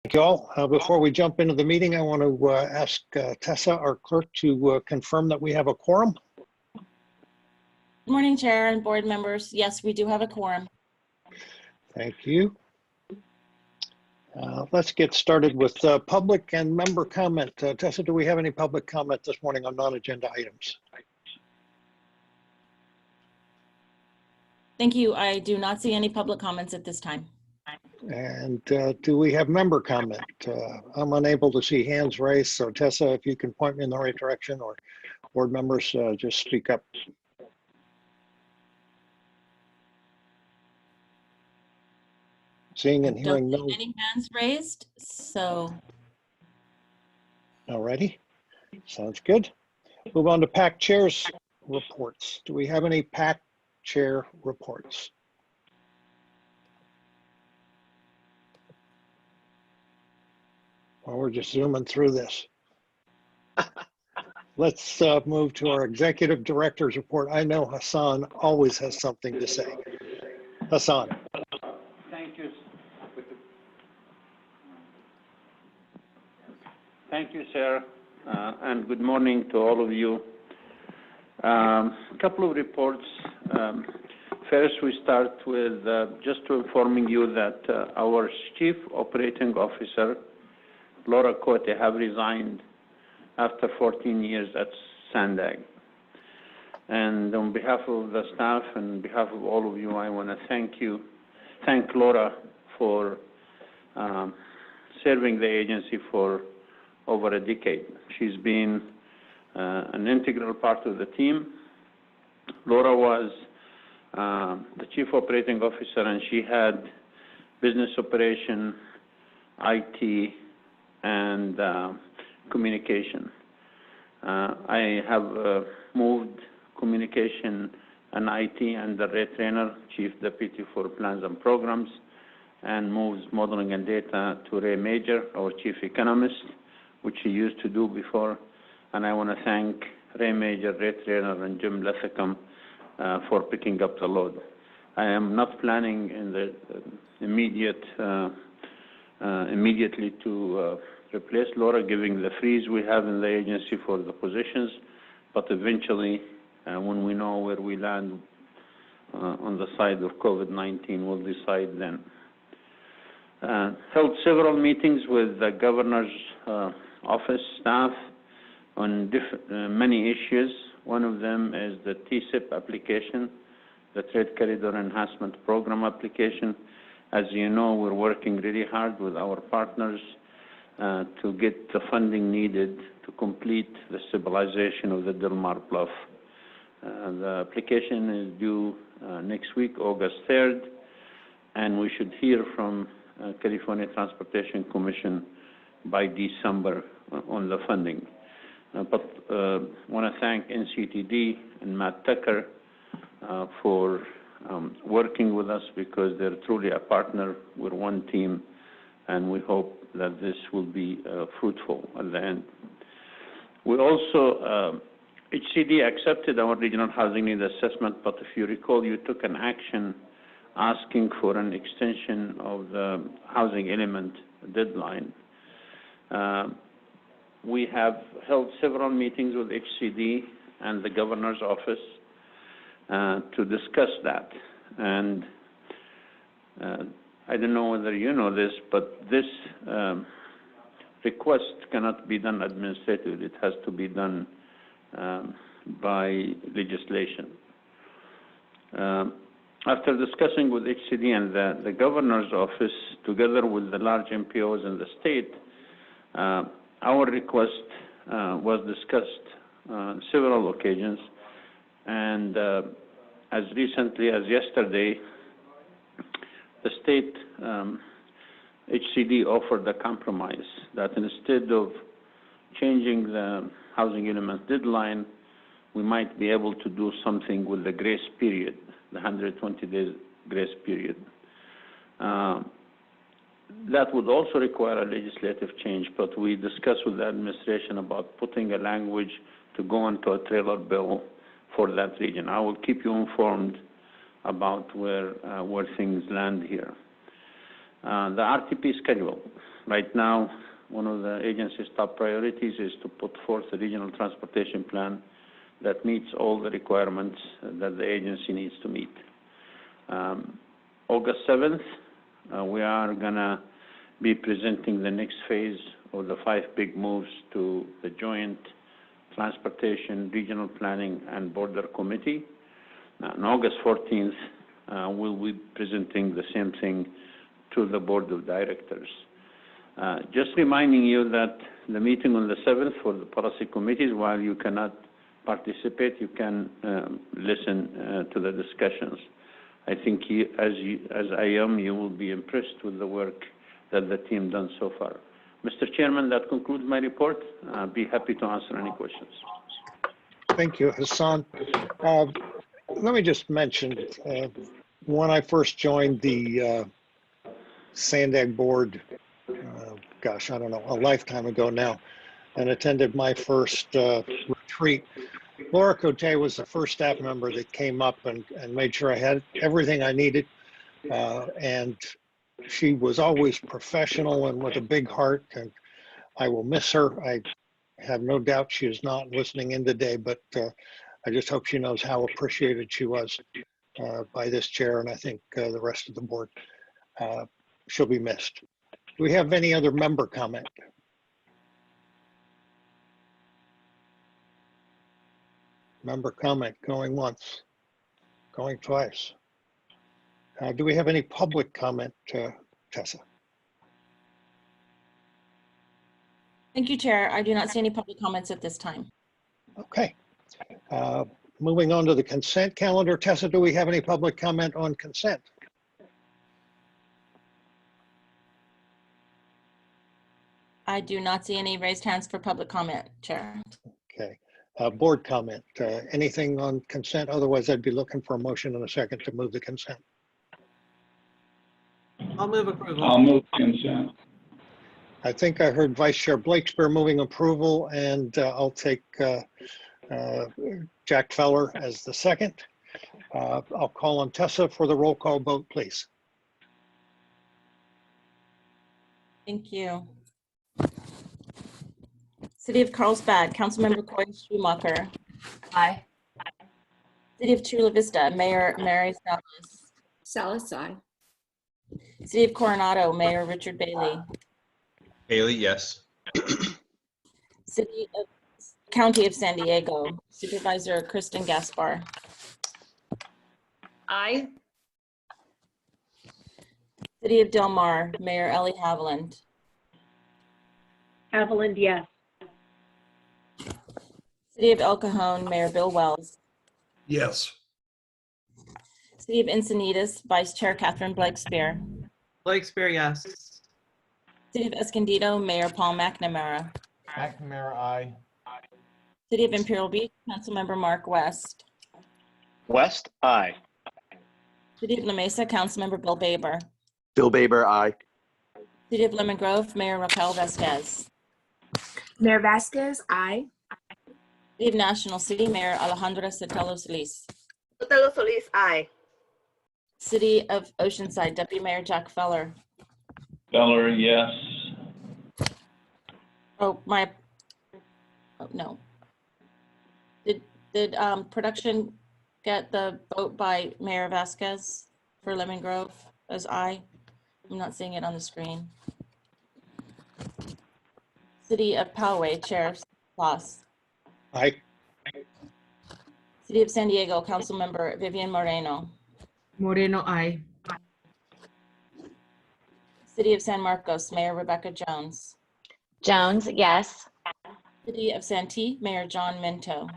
Thank you all. Before we jump into the meeting, I want to ask Tessa, our clerk, to confirm that we have a quorum. Good morning, Chair and board members. Yes, we do have a quorum. Thank you. Let's get started with public and member comment. Tessa, do we have any public comment this morning on non-agenda items? Thank you. I do not see any public comments at this time. And do we have member comment? I'm unable to see hands raised, so Tessa, if you can point me in the right direction, or board members, just speak up. Seeing and hearing no. Any hands raised, so. Alrighty, sounds good. Move on to PAC chairs reports. Do we have any PAC chair reports? Well, we're just zooming through this. Let's move to our executive director's report. I know Hassan always has something to say. Hassan. Thank you. Thank you, Sarah, and good morning to all of you. A couple of reports. First, we start with just to informing you that our Chief Operating Officer, Laura Cote, have resigned after 14 years at Sandag. And on behalf of the staff and on behalf of all of you, I want to thank Laura for serving the agency for over a decade. She's been an integral part of the team. Laura was the Chief Operating Officer, and she had business operation, IT, and communication. I have moved communication and IT under Ray Traynor, Chief Deputy for Plans and Programs, and moves modeling and data to Ray Major, our Chief Economist, which he used to do before. And I want to thank Ray Major, Ray Traynor, and Jim Lethicum for picking up the load. I am not planning in the immediately to replace Laura, given the freeze we have in the agency for the positions, but eventually, when we know where we land on the side of COVID-19, we'll decide then. Held several meetings with the governor's office staff on many issues. One of them is the TSIP application, the Trade Corridor Enhancement Program application. As you know, we're working really hard with our partners to get the funding needed to complete the stabilization of the Del Mar Bluff. The application is due next week, August 3rd, and we should hear from California Transportation Commission by December on the funding. But I want to thank NCTD and Matt Tucker for working with us, because they're truly a partner. We're one team, and we hope that this will be fruitful at the end. We also, HCD accepted our regional housing need assessment, but if you recall, you took an action asking for an extension of the housing element deadline. We have held several meetings with HCD and the governor's office to discuss that. And I don't know whether you know this, but this request cannot be done administratively. It has to be done by legislation. After discussing with HCD and the governor's office, together with the large MPOs in the state, our request was discussed on several occasions, and as recently as yesterday, the state HCD offered a compromise that instead of changing the housing element deadline, we might be able to do something with the grace period, the 120 days grace period. That would also require a legislative change, but we discussed with the administration about putting a language to go into a trailer bill for that region. I will keep you informed about where things land here. The RTP schedule. right now, one of the agency's top priorities is to put forth a regional transportation plan that meets all the requirements that the agency needs to meet. August 7th, we are gonna be presenting the next phase of the 5 big moves to the Joint Transportation, Regional Planning, and Border Committee. On August 14th, we'll be presenting the same thing to the Board of Directors. Just reminding you that the meeting on the 7th for the policy committees, while you cannot participate, you can listen to the discussions. I think as I am, you will be impressed with the work that the team done so far. Mr. Chairman, that concludes my report. I'll be happy to answer any questions. Thank you, Hassan. Let me just mention, when I first joined the Sandag board, gosh, I don't know, a lifetime ago now, and attended my first retreat, Laura Cote was the first staff member that came up and made sure I had everything I needed. And she was always professional and with a big heart, and I will miss her. I have no doubt she is not listening in today, but I just hope she knows how appreciated she was by this chair, and I think the rest of the board. She'll be missed. Do we have any other member comment? Member comment going once, going twice. Do we have any public comment, Tessa? Thank you, Chair. I do not see any public comments at this time. Okay. Moving on to the consent calendar. Tessa, do we have any public comment on consent? I do not see any raised hands for public comment, Chair. Okay. Board comment. Anything on consent? Otherwise, I'd be looking for a motion in a second to move the consent. I'll move approval. I'll move consent. I think I heard Vice Chair Blakespear moving approval, and I'll take Jack Feller as the second. I'll call on Tessa for the roll call vote, please. Thank you. City of Carlsbad, Councilmember Coy Schumacher. Aye. City of Chula Vista, Mayor Mary Salas. Salas, aye. City of Coronado, Mayor Richard Bailey. Bailey, yes. County of San Diego, Supervisor Kristen Gaspar. Aye. City of Del Mar, Mayor Ellie Haviland. Haviland, yes. City of El Cajon, Mayor Bill Wells. Yes. City of Encinitas, Vice Chair Catherine Blakespear. Blakespear, yes. City of Escondido, Mayor Paul McNamara. McNamara, aye. City of Imperial Beach, Councilmember Mark West. West, aye. City of La Mesa, Councilmember Bill Baber. Bill Baber, aye. City of Lemon Grove, Mayor Raquel Vasquez. Mayor Vasquez, aye. City of National City, Mayor Alejandra Sotelo Solis. Sotelo Solis, aye. City of Oceanside, Deputy Mayor Jack Feller. Feller, yes. Oh, no. Did production get the vote by Mayor Vasquez for Lemon Grove as aye? I'm not seeing it on the screen. City of Poway, Chair Sloss. Aye. City of San Diego, Councilmember Vivian Moreno. Moreno, aye. City of San Marcos, Mayor Rebecca Jones. Jones, yes. City of Santee, Mayor John Minto.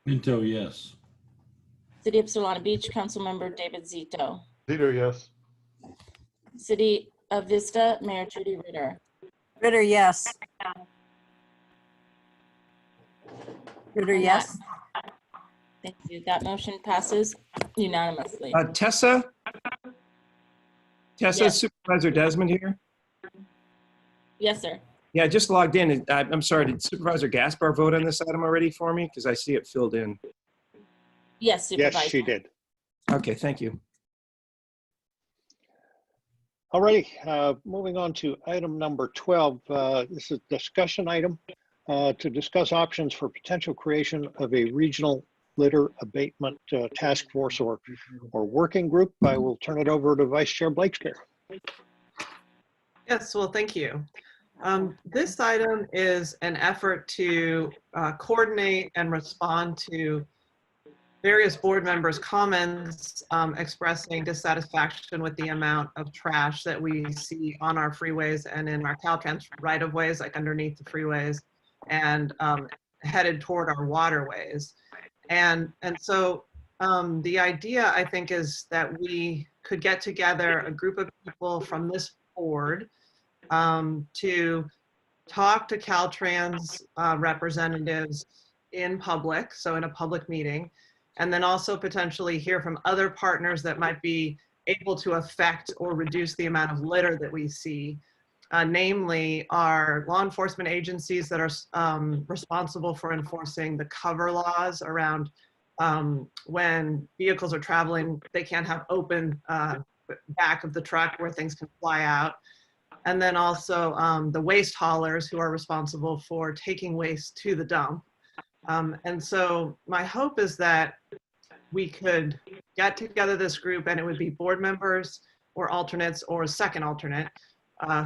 Minto, yes. City of Solana Beach, Councilmember David Zito. Zito, yes. City of Vista, Mayor Judy Ritter. Ritter, yes. Ritter, yes. Thank you. That motion passes unanimously. Tessa? Tessa, Yes. Supervisor Desmond here. Yes, sir. Yeah, I just logged in. I'm sorry, did Supervisor Gaspar vote on this item already for me? Because I see it filled in. Yes, Supervisor. Yes, she did. Okay, thank you. All righty, moving on to item number 12. This is a discussion item to discuss options for potential creation of a regional litter abatement task force or working group. I will turn it over to Vice Chair Blakespear. Yes, well, thank you. This item is an effort to coordinate and respond to various board members' comments expressing dissatisfaction with the amount of trash that we see on our freeways and in our Caltrans right-of-ways, like underneath the freeways, and headed toward our waterways. And so the idea, I think, is that we could get together a group of people from this board to talk to Caltrans representatives in public, so in a public meeting, and then also potentially hear from other partners that might be able to affect or reduce the amount of litter that we see, namely our law enforcement agencies that are responsible for enforcing the cover laws around when vehicles are traveling, they can't have open back of the truck where things can fly out. And then also the waste haulers who are responsible for taking waste to the dump. And so my hope is that we could get together this group, and it would be board members or alternates or a second alternate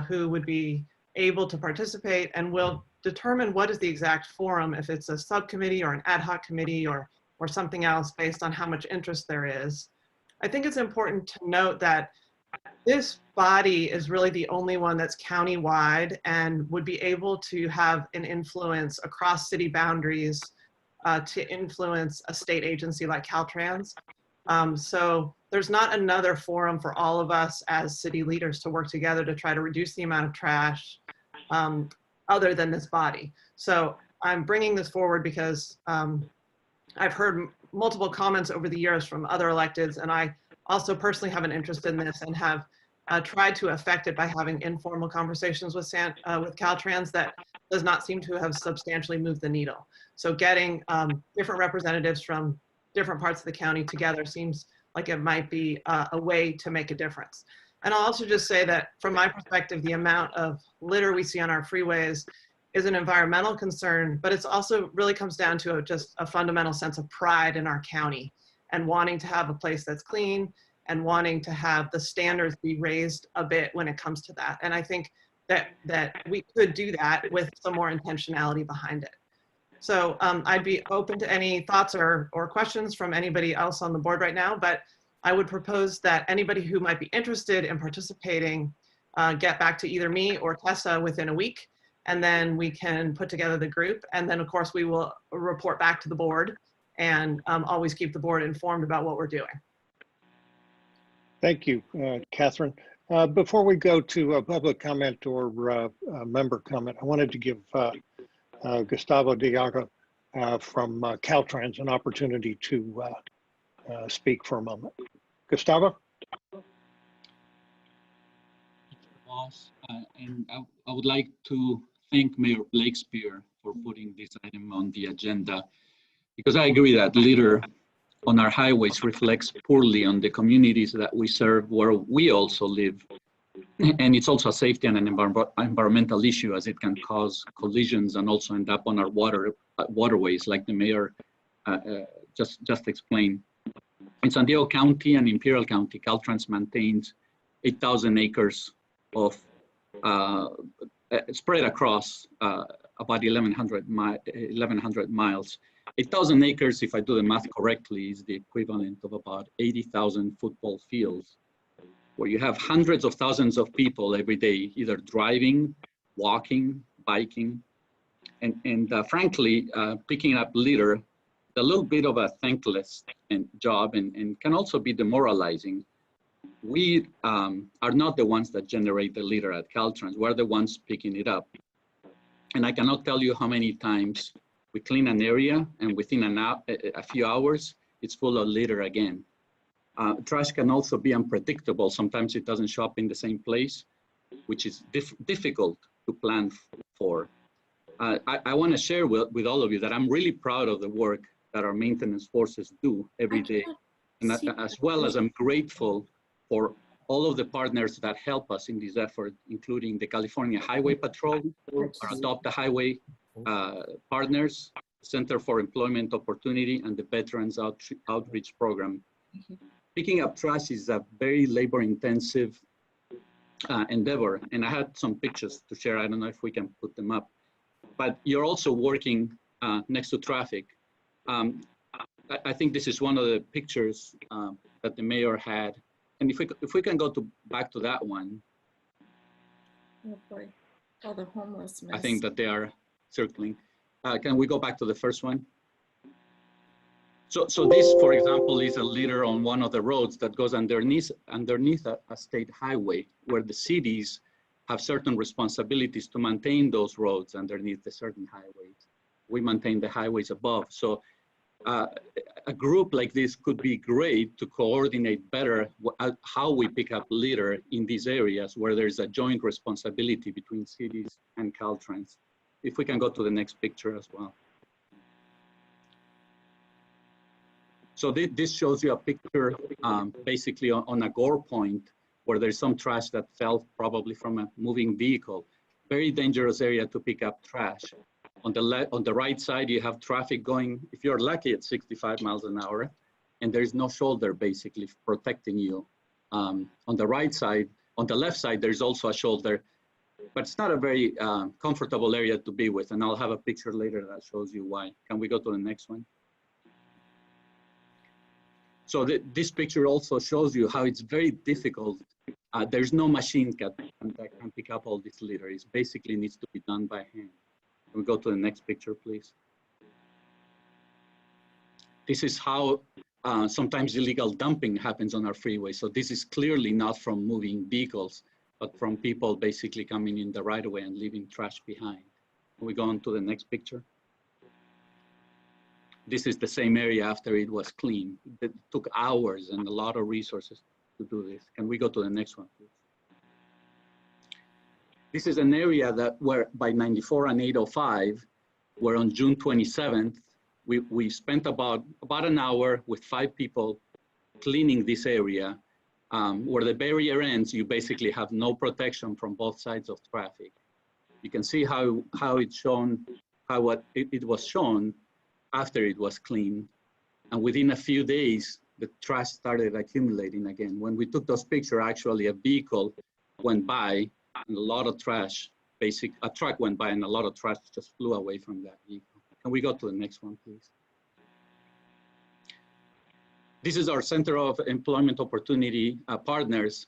who would be able to participate, and we'll determine what is the exact forum, if it's a subcommittee or an ad hoc committee or something else based on how much interest there is. I think it's important to note that this body is really the only one that's county-wide and would be able to have an influence across city boundaries to influence a state agency like Caltrans. So there's not another forum for all of us as city leaders to work together to try to reduce the amount of trash other than this body. So I'm bringing this forward because I've heard multiple comments over the years from other electeds, and I also personally have an interest in this and have tried to affect it by having informal conversations with Caltrans that does not seem to have substantially moved the needle. So getting different representatives from different parts of the county together seems like it might be a way to make a difference. And I'll also just say that from my perspective, the amount of litter we see on our freeways is an environmental concern, but it's also really comes down to just a fundamental sense of pride in our county and wanting to have a place that's clean and wanting to have the standards be raised a bit when it comes to that. And I think that we could do that with some more intentionality behind it. So I'd be open to any thoughts or questions from anybody else on the board right now, but I would propose that anybody who might be interested in participating get back to either me or Tessa within a week, and then we can put together the group. And then of course we will report back to the board and always keep the board informed about what we're doing. Thank you, Catherine. Before we go to a public comment or member comment, I wanted to give Gustavo Diaga from Caltrans an opportunity to speak for a moment. Gustavo? And I would like to thank Mayor Blakespear for putting this item on the agenda, because I agree that litter on our highways reflects poorly on the communities that we serve, where we also live. And it's also a safety and an environmental issue, as it can cause collisions and also end up on our waterways, like the mayor just explained. In San Diego County and Imperial County, Caltrans maintains 8,000 acres of spread across about 1,100 miles. 8,000 acres, if I do the math correctly, is the equivalent of about 80,000 football fields, where you have hundreds of thousands of people every day, either driving, walking, biking, and frankly, picking up litter, a little bit of a thankless job and can also be demoralizing. We are not the ones that generate the litter at Caltrans. We're the ones picking it up. And I cannot tell you how many times we clean an area and within a few hours, it's full of litter again. Trash can also be unpredictable. Sometimes it doesn't show up in the same place, which is difficult to plan for. I want to share with all of you that I'm really proud of the work that our maintenance forces do every day. And as well as I'm grateful for all of the partners that help us in this effort, including the California Highway Patrol, our Adopt a Highway partners, Center for Employment Opportunity, and the Veterans Outreach Program. Picking up trash is a very labor-intensive endeavor, and I had some pictures to share. I don't know if we can put them up, but you're also working next to traffic. I think this is one of the pictures that the mayor had, and if we can go back to that one. Oh boy, all the homelessness. I think that they are circling. Can we go back to the first one? So this, for example, is a litter on one of the roads that goes underneath a state highway, where the cities have certain responsibilities to maintain those roads underneath the certain highways. We maintain the highways above. So a group like this could be great to coordinate better how we pick up litter in these areas where there's a joint responsibility between cities and Caltrans. If we can go to the next picture as well. So this shows you a picture basically on a gore point where there's some trash that fell probably from a moving vehicle. Very dangerous area to pick up trash. On the right side, you have traffic going, if you're lucky, at 65 miles an hour, and there's no shoulder basically protecting you. On the right side, on the left side, there's also a shoulder, but it's not a very comfortable area to be with, and I'll have a picture later that shows you why. Can we go to the next one? So this picture also shows you how it's very difficult. There's no machine that can pick up all this litter. It basically needs to be done by hand. Can we go to the next picture, please? This is how sometimes illegal dumping happens on our freeway. So this is clearly not from moving vehicles, but from people basically coming in the right of way and leaving trash behind. Can we go on to the next picture? This is the same area after it was cleaned. It took hours and a lot of resources to do this. Can we go to the next one, please? This is an area where by 94 and 805, where on June 27th, we spent about an hour with 5 people cleaning this area. Where the barrier ends, you basically have no protection from both sides of traffic. You can see how it's shown, it was shown after it was cleaned. And within a few days, the trash started accumulating again. When we took those pictures, actually a vehicle went by and a lot of trash, a truck went by and a lot of trash just flew away from that vehicle. Can we go to the next one, please? This is our Center of Employment Opportunity partners.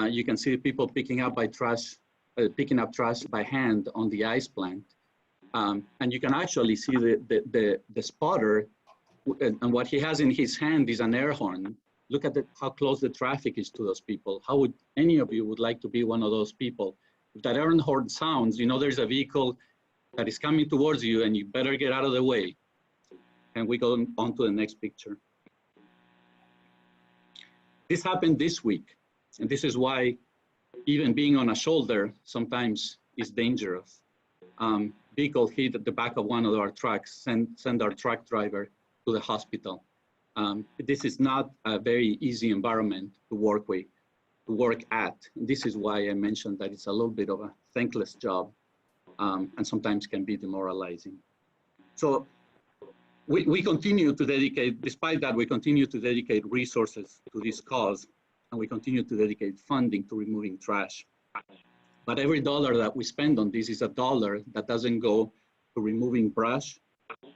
You can see people picking up trash by hand on the ice plant. And you can actually see the spotter, and what he has in his hand is an air horn. Look at how close the traffic is to those people. How would any of you would like to be one of those people? If that air horn sounds, you know there's a vehicle that is coming towards you and you better get out of the way. And we go on to the next picture. This happened this week, and this is why even being on a shoulder sometimes is dangerous. Vehicle hit at the back of one of our trucks, send our truck driver to the hospital. This is not a very easy environment to work at. This is why I mentioned that it's a little bit of a thankless job and sometimes can be demoralizing. So we continue to dedicate, despite that, we continue to dedicate resources to this cause, and we continue to dedicate funding to removing trash. But every dollar that we spend on this is a dollar that doesn't go to removing brush,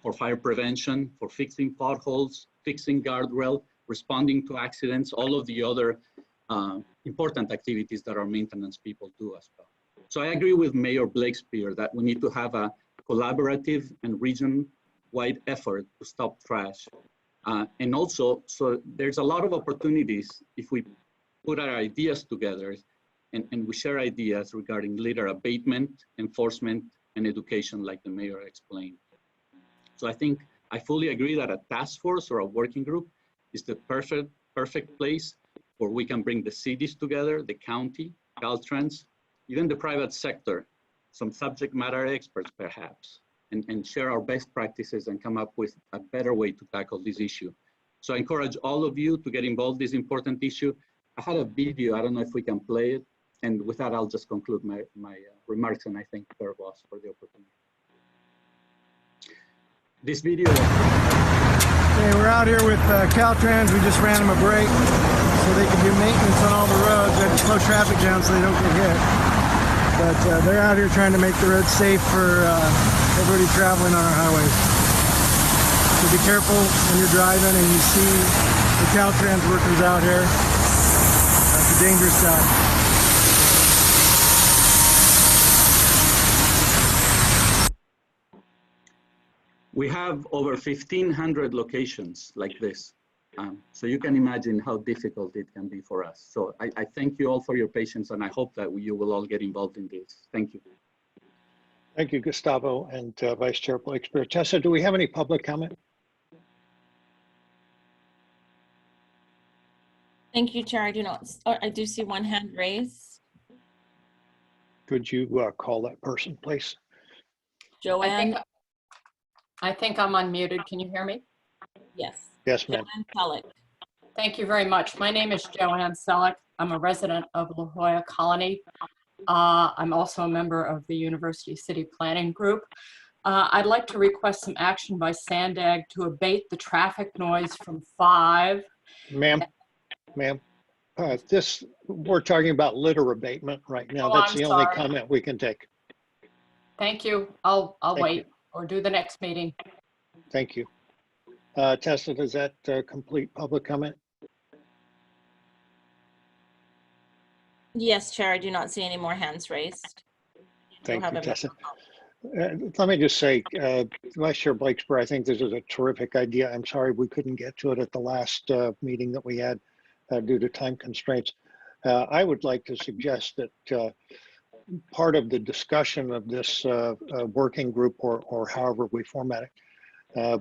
for fire prevention, for fixing potholes, fixing guardrail, responding to accidents, all of the other important activities that our maintenance people do as well. So I agree with Mayor Blakespear that we need to have a collaborative and region-wide effort to stop trash. And also, so there's a lot of opportunities if we put our ideas together and we share ideas regarding litter abatement, enforcement, and education like the mayor explained. So I think I fully agree that a task force or a working group is the perfect place where we can bring the cities together, the county, Caltrans, even the private sector, some subject matter experts perhaps, and share our best practices and come up with a better way to tackle this issue. So I encourage all of you to get involved in this important issue. I had a video. I don't know if we can play it. And with that, I'll just conclude my remarks, and I thank Chair Voss for the opportunity. This video. Okay, we're out here with Caltrans. We just ran them a break so they can do maintenance on all the roads. They have to slow traffic down so they don't get hit. But they're out here trying to make the roads safe for everybody traveling on our highways. So be careful when you're driving and you see the Caltrans workers out here. That's a dangerous job. We have over 1,500 locations like this. So you can imagine how difficult it can be for us. So I thank you all for your patience, and I hope that you will all get involved in this. Thank you. Thank you, Gustavo and Vice Chair Blakespear. Tessa, do we have any public comment? Thank you, Chair. I do not, I do see one hand raised. Could you call that person, please? Joanne? I think I'm unmuted. Can you hear me? Yes. Yes, ma'am. Joanne Selleck. Thank you very much. My name is Joanne Selleck. I'm a resident of La Jolla Colony. I'm also a member of the University City Planning Group. I'd like to request some action by Sandag to abate the traffic noise from 5. Ma'am, we're talking about litter abatement right now. Oh, That's I'm the only sorry. comment we can take. Thank you. I'll Thank wait you. or do the next meeting. Thank you. Tessa, does that complete public comment? Yes, Chair. I do not see any more hands raised. Thank you, Tessa. Let me just say, Vice Chair Blakespear, I think this is a terrific idea. I'm sorry we couldn't get to it at the last meeting that we had due to time constraints. I would like to suggest that part of the discussion of this working group, or however we format it,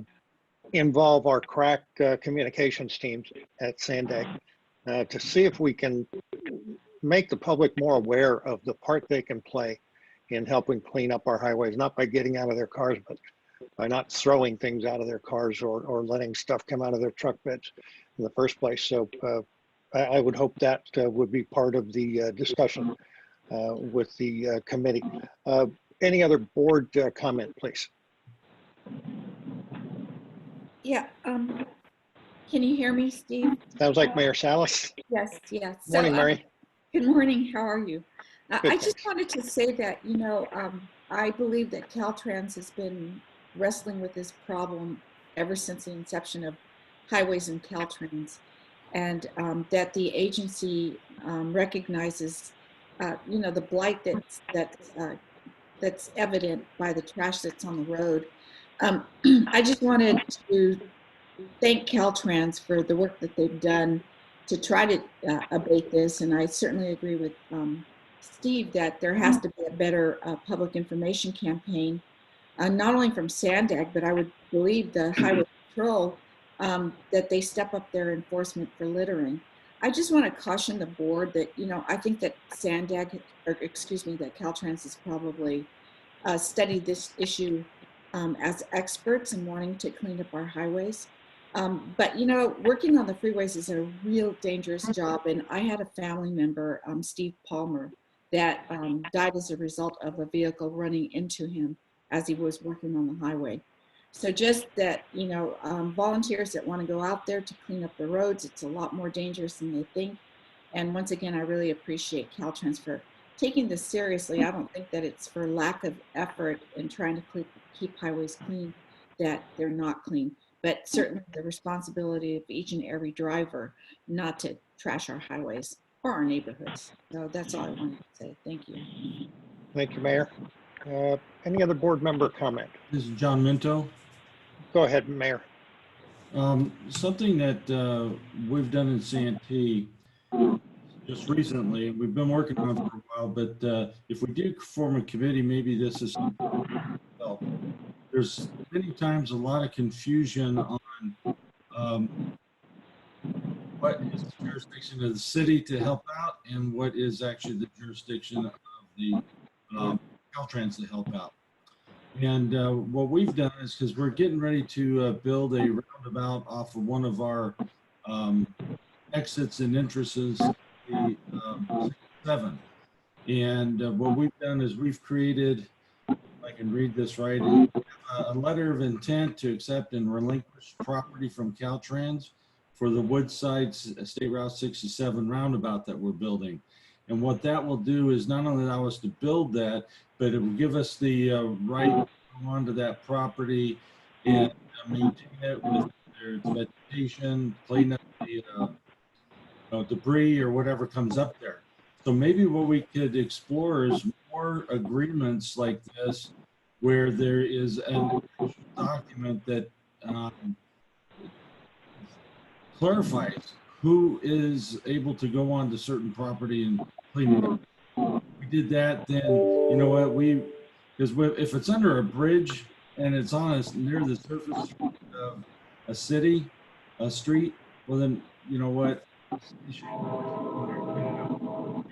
involve our crack communications teams at Sandag to see if we can make the public more aware of the part they can play in helping clean up our highways, not by getting out of their cars, but by not throwing things out of their cars or letting stuff come out of their truck beds in the first place. So I would hope that would be part of the discussion with the committee. Any other board comment, please? Yeah, can you hear me, Steve? Sounds like Mayor Salas. Yes, yes. Morning, Mary. Good morning, how are you? Good, I just wanted to say that, you know, I believe that Caltrans has been wrestling with this problem ever since the inception of Highways and Caltrans, and that the agency recognizes, you know, the blight that's evident by the trash that's on the road. I just wanted to thank Caltrans for the work that they've done to try to abate this, and I certainly agree with Steve that there has to be a better public information campaign, not only from Sandag, but I would believe the Highway Patrol, that they step up their enforcement for littering. I just want to caution the board that, you know, I think that Sandag, or excuse me, that Caltrans has probably studied this issue as experts in wanting to clean up our highways. But, you know, working on the freeways is a real dangerous job. And I had a family member, Steve Palmer, that died as a result of a vehicle running into him as he was working on the highway. So just that, you know, volunteers that want to go out there to clean up the roads, it's a lot more dangerous than they think. And once again, I really appreciate Caltrans for taking this seriously. I don't think that it's for lack of effort in trying to keep highways clean that they're not clean, but certainly the responsibility of each and every driver not to trash our highways or our neighborhoods. So that's all I wanted to say. Thank you. Thank you, Mayor. Any other board member comment? This is John Minto. Go ahead, Mayor. Something that we've done in Santee just recently, we've been working on it for a while, but if we do form a committee, maybe this is something we can help. There's many times a lot of confusion on what is the jurisdiction of the city to help out and what is actually the jurisdiction of the Caltrans to help out. And what we've done is, because we're getting ready to build a roundabout off of one of our exits and entrances the 7. And what we've done is we've created, if I can read this right, a letter of intent to accept and relinquish property from Caltrans for the Woodside State Route 67 roundabout that we're building. And what that will do is not only allow us to build that, but it will give us the right to go onto that property and maintain it with its vegetation, clean up the debris or whatever comes up there. So maybe what we could explore is more agreements like this, where there is a document that clarifies who is able to go on to certain property and clean it up. We did that, then you know what, because if it's under a bridge and it's on us near the surface of a city, a street, well then you know what,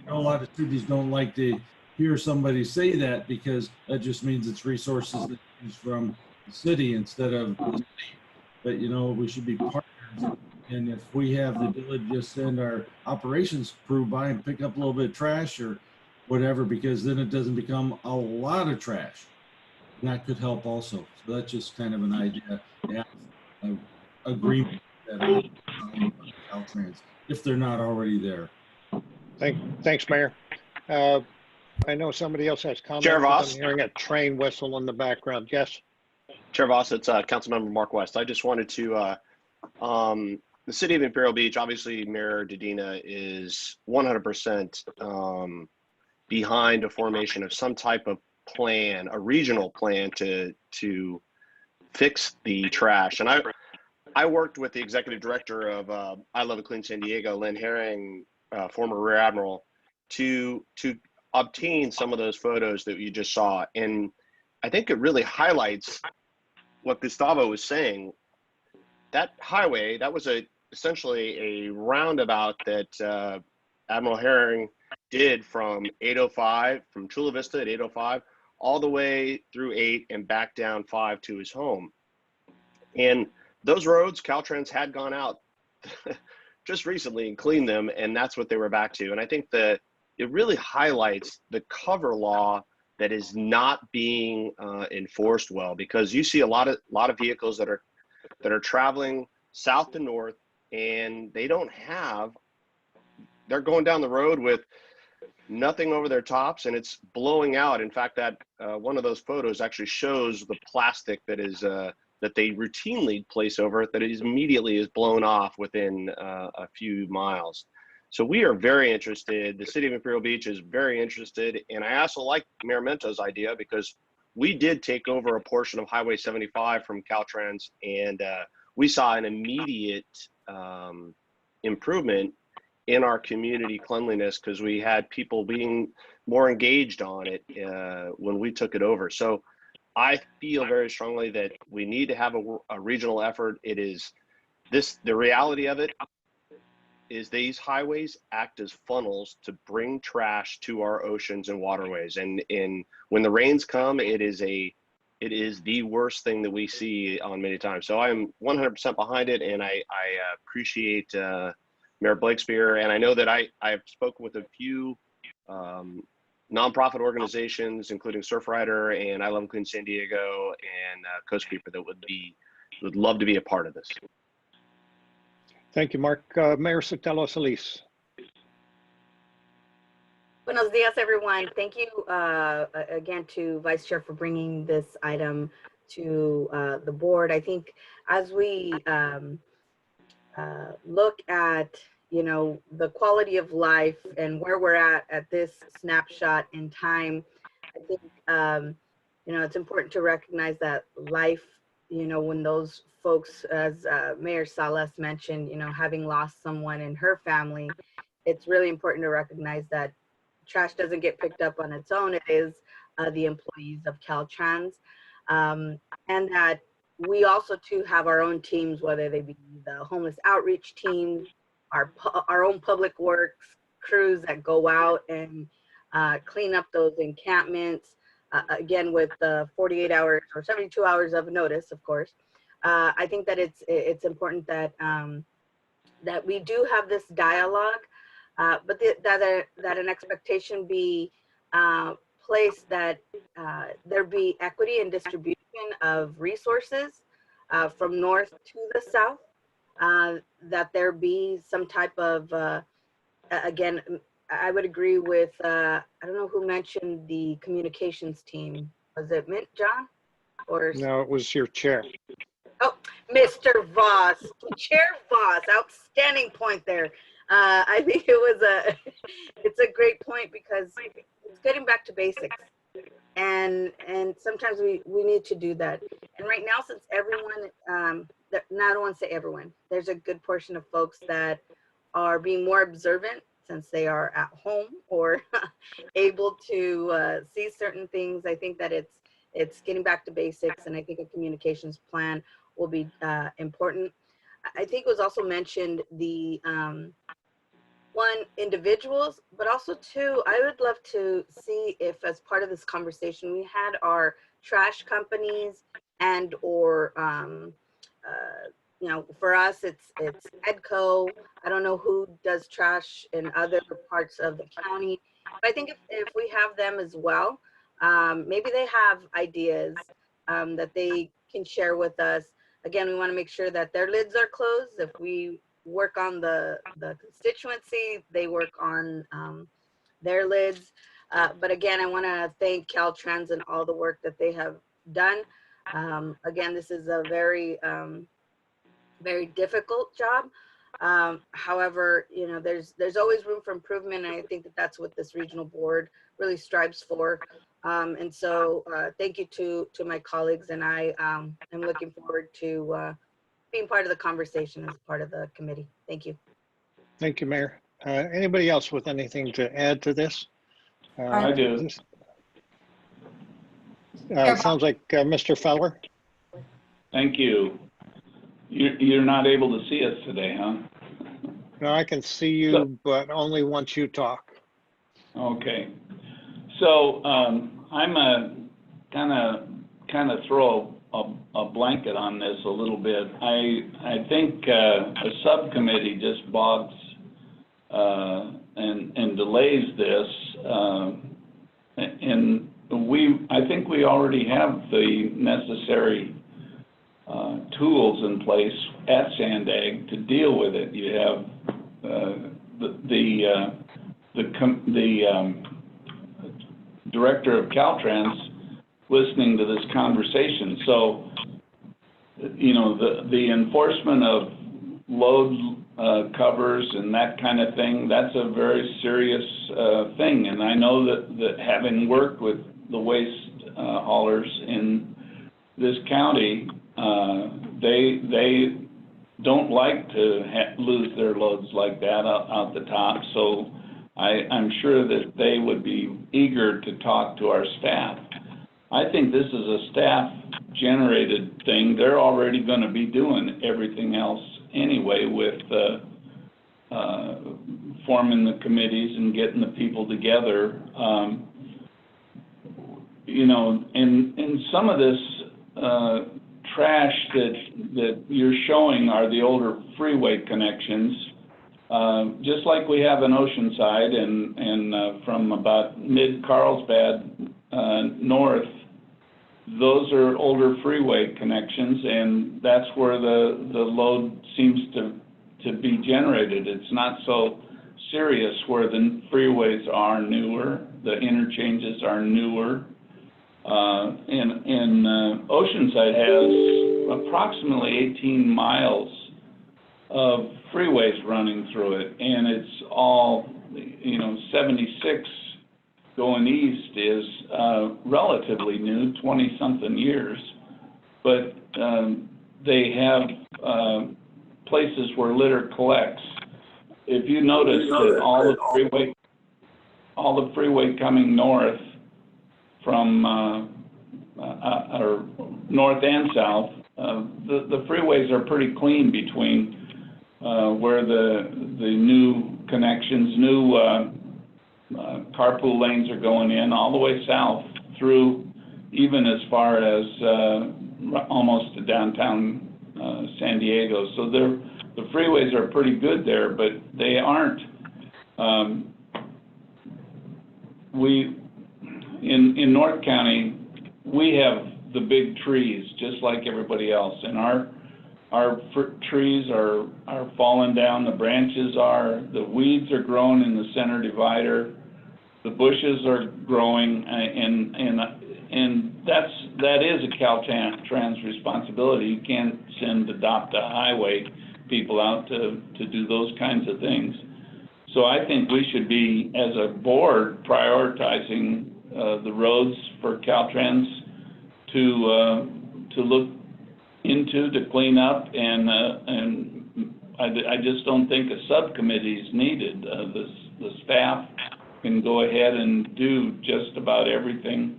a lot of cities don't like to hear somebody say that, because that just means it's resources that use from the city instead of the state. But you know, we should be partners. And if we have the ability to just send our operations crew by and pick up a little bit of trash or whatever, because then it doesn't become a lot of trash. And that could help also. So that's just kind of an idea. Yeah, agreement that Caltrans, if they're not already there. Thanks, Mayor. I know somebody else has comments. Chair Voss. I'm hearing a train whistle in the background. Yes. Chair Voss, it's Councilmember Mark West. I just wanted to, the city of Imperial Beach, obviously Mayor Dedina is 100% behind a formation of some type of plan, a regional plan to fix the trash. And I worked with the executive director of I Love a Clean San Diego, Lynn Herring, former Rear Admiral, to obtain some of those photos that you just saw. And I think it really highlights what Gustavo was saying. That highway, that was essentially a roundabout that Admiral Herring did from 805, from Chula Vista at 805, all the way through 8 and back down 5 to his home. And those roads, Caltrans had gone out just recently and cleaned them, and that's what they were back to. And I think that it really highlights the cover law that is not being enforced well, because you see a lot of vehicles that are traveling south to north, and they're going down the road with nothing over their tops, and it's blowing out. In fact, that one of those photos actually shows the plastic that is that they routinely place over it, that is immediately is blown off within a few miles. So we are very interested. The city of Imperial Beach is very interested. And I also like Mayor Mento's idea, because we did take over a portion of Highway 75 from Caltrans, and we saw an immediate improvement in our community cleanliness, because we had people being more engaged on it when we took it over. So I feel very strongly that we need to have a regional effort. It is the reality of it is these highways act as funnels to bring trash to our oceans and waterways. And when the rains come, it is the worst thing that we see on many times. So I'm 100% behind it, and I appreciate Mayor Blakespear. And I know that I have spoken with a few nonprofit organizations, including Surfrider and I Love Clean San Diego and Coast Keeper, that would love to be a part of this. Thank you, Mark. Mayor Sotelo Solis. Buenos dias, everyone. Thank you again to Vice Chair for bringing this item to the board. I think as we look at, the quality of life and where we're at this snapshot in time, I think, it's important to recognize that life, when those folks, as Mayor Salas mentioned, having lost someone in her family, it's really important to recognize that trash doesn't get picked up on its own. It is the employees of Caltrans, and that we also too have our own teams, whether they be the homeless outreach team, our own public works crews that go out and clean up those encampments, again with the 48 hours or 72 hours of notice, of course. I think that it's important that that we do have this dialogue but that an expectation be placed that there be equity and distribution of resources from north to the south, that there be some type of, again, I would agree with, I don't know who mentioned the communications team. Was it Mint, John? Or No, it was your chair. Oh, Mr. Voss, Chair Voss, outstanding point there. I think it's a great point because it's getting back to basics. And sometimes we need to do that. And right now, since everyone, not I don't want to say everyone, there's a good portion of folks that are being more observant since they are at home or able to see certain things. I think that it's getting back to basics, and I think a communications plan will be important. I think it was also mentioned the one, individuals, but also two, I would love to see if as part of this conversation we had our trash companies and or you know, for us it's EDCO. I don't know who does trash in other parts of the county, but I think if we have them as well, maybe they have ideas that they can share with us. Again, we want to make sure that their lids are closed. If we work on the constituency, they work on their lids. But again, I want to thank Caltrans and all the work that they have done. Again, this is a very, very difficult job. However, you know, there's always room for improvement. And I think that that's what this regional board really strives for. And so thank you to my colleagues, and I am looking forward to being part of the conversation as part of the committee. Thank you. Thank you, Mayor. Anybody else with anything to add to this? I do. Sounds like Mr. Feller. Thank you. You're not able to see us today, huh? No, I can see you, but only once you talk. Okay. So I'm a kind of throw a blanket on this a little bit. I think a subcommittee just bogs and delays this, and I think we already have the necessary tools in place at Sandag to deal with it. You have the director of Caltrans listening to this conversation. So, you know, the enforcement of load covers and that kind of thing, that's a very serious thing. And I know that having worked with the waste haulers in this county, they don't like to lose their loads like that out the top. So I'm sure that they would be eager to talk to our staff. I think this is a staff-generated thing. They're already going to be doing everything else anyway with forming the committees and getting the people together. You know, and some of this trash that you're showing are the older freeway connections. Just like we have in Oceanside and from about mid-Carlsbad north, those are older freeway connections, and that's where the load seems to be generated. It's not so serious where the freeways are newer, the interchanges are newer. And Oceanside has approximately 18 miles of freeways running through it, and it's all, you know, 76 going east is relatively new, 20-something years, but they have places where litter collects. If you notice that all the freeway coming north from or north and south, the freeways are pretty clean between where the new connections, new carpool lanes are going in all the way south through even as far as almost to downtown San Diego. So the freeways are pretty good there, but they aren't In North County, we have the big trees, just like everybody else, and our trees are falling down, the branches are, the weeds are growing in the center divider, the bushes are growing, and that is a Caltrans responsibility. You can't send Adopt a Highway people out to do those kinds of things. So I think we should be, as a board, prioritizing the roads for Caltrans to look into, to clean up, and I just don't think a subcommittee is needed. The staff can go ahead and do just about everything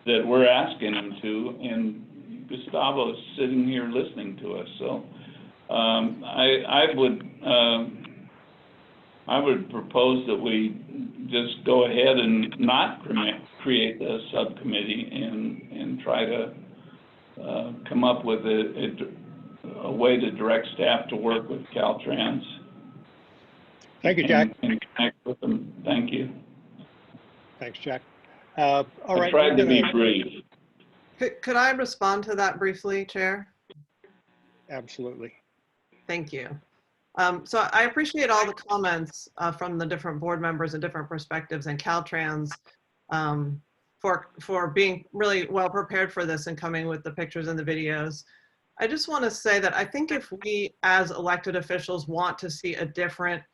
that we're asking them to, and Gustavo's sitting here listening to us. So I would propose that we just go ahead and not create a subcommittee and try to come up with a way to direct staff to work with Caltrans. Thank you, Jack. And connect with them. Thank you. Thanks, Jack. All right. I tried to be brief. Could I respond to that briefly, Chair? Absolutely. Thank you. So I appreciate all the comments from the different board members and different perspectives, and Caltrans for being really well prepared for this and coming with the pictures and the videos. I just want to say that I think if we as elected officials want to see a difference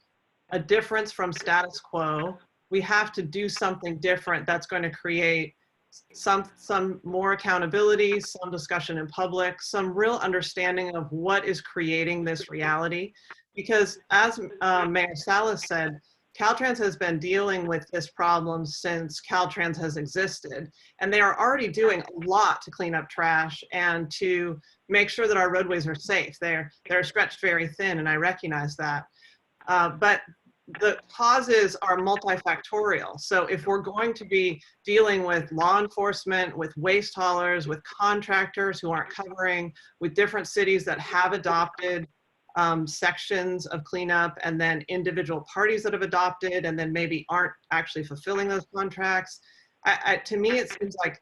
from status quo, we have to do something different that's going to create some more accountability, some discussion in public, some real understanding of what is creating this reality. Because as Mayor Salas said, Caltrans has been dealing with this problem since Caltrans has existed, and they are already doing a lot to clean up trash and to make sure that our roadways are safe. They're stretched very thin, and I recognize that. But the causes are multifactorial. So if we're going to be dealing with law enforcement, with waste haulers, with contractors who aren't covering, with different cities that have adopted sections of cleanup, and then individual parties that have adopted and then maybe aren't actually fulfilling those contracts, to me it seems like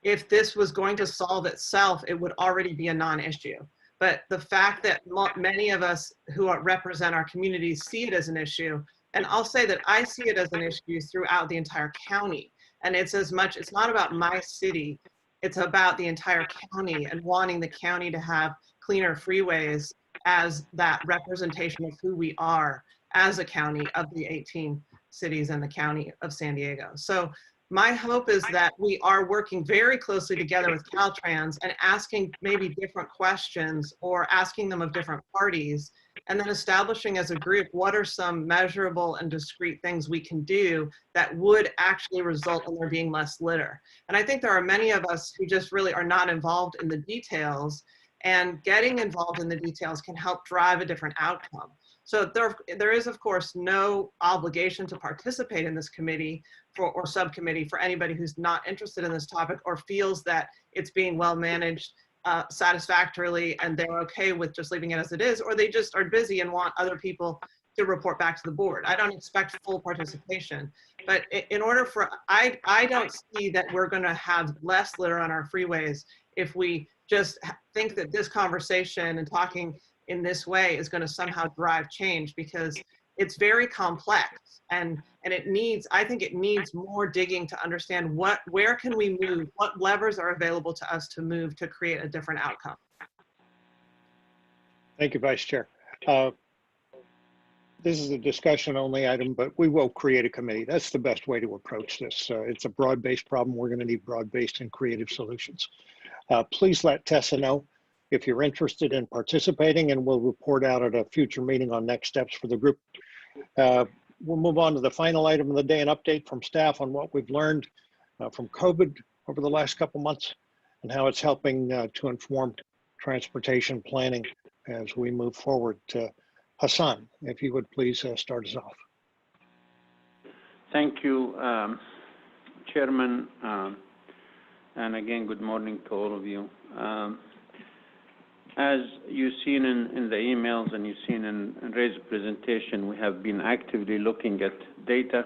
if this was going to solve itself, it would already be a non-issue. But the fact that many of us who represent our communities see it as an issue, and I'll say that I see it as an issue throughout the entire county. And it's not about my city, it's about the entire county and wanting the county to have cleaner freeways as that representation of who we are as a county of the 18 cities in the county of San Diego. So my hope is that we are working very closely together with Caltrans and asking maybe different questions or asking them of different parties, and then establishing as a group what are some measurable and discrete things we can do that would actually result in there being less litter. And I think there are many of us who just really are not involved in the details, and getting involved in the details can help drive a different outcome. So there is, of course, no obligation to participate in this committee or subcommittee for anybody who's not interested in this topic or feels that it's being well managed satisfactorily and they're okay with just leaving it as it is, or they just are busy and want other people to report back to the board. I don't expect full participation, but in order for, I don't see that we're gonna have less litter on our freeways if we just think that this conversation and talking in this way is going to somehow drive change, because it's very complex and it needs, I think it needs more digging to understand where can we move, what levers are available to us to move to create a different outcome. Thank you, Vice Chair. This is a discussion only item, but we will create a committee. That's the best way to approach this. It's a broad-based problem. We're going to need broad-based and creative solutions. Please let Tessa know if you're interested in participating, and we'll report out at a future meeting on next steps for the group. We'll move on to the final item of the day, an update from staff on what we've learned from COVID over the last couple months and how it's helping to inform transportation planning as we move forward. Hassan, if you would please start us off. Thank you, Chairman. And again, good morning to all of you. As you've seen in the emails and you've seen in Ray's presentation, we have been actively looking at data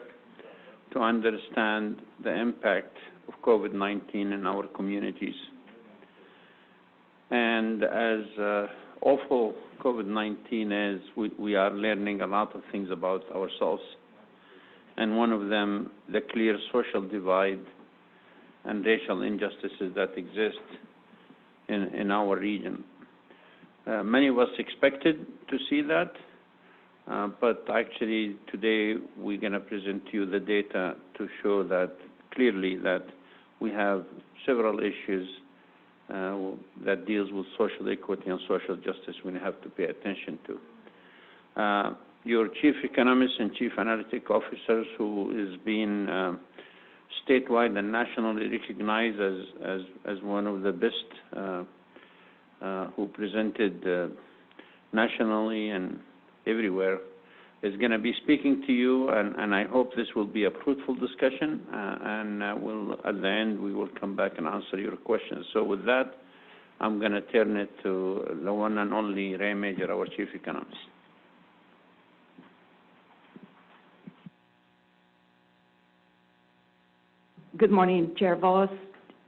to understand the impact of COVID-19 in our communities. And as awful COVID-19 is, we are learning a lot of things about ourselves. And one of them, the clear social divide and racial injustices that exist in our region. Many of us expected to see that, but actually today we're going to present to you the data to show that clearly that we have several issues that deals with social equity and social justice we have to pay attention to. Your chief economist and chief analytic officers, who is being statewide and nationally recognized as one of the best who presented nationally and everywhere, is going to be speaking to you, and I hope this will be a fruitful discussion, and at the end we will come back and answer your questions. So with that, I'm going to turn it to the one and only Ray Major, our chief economist. Good morning, Chair Voss,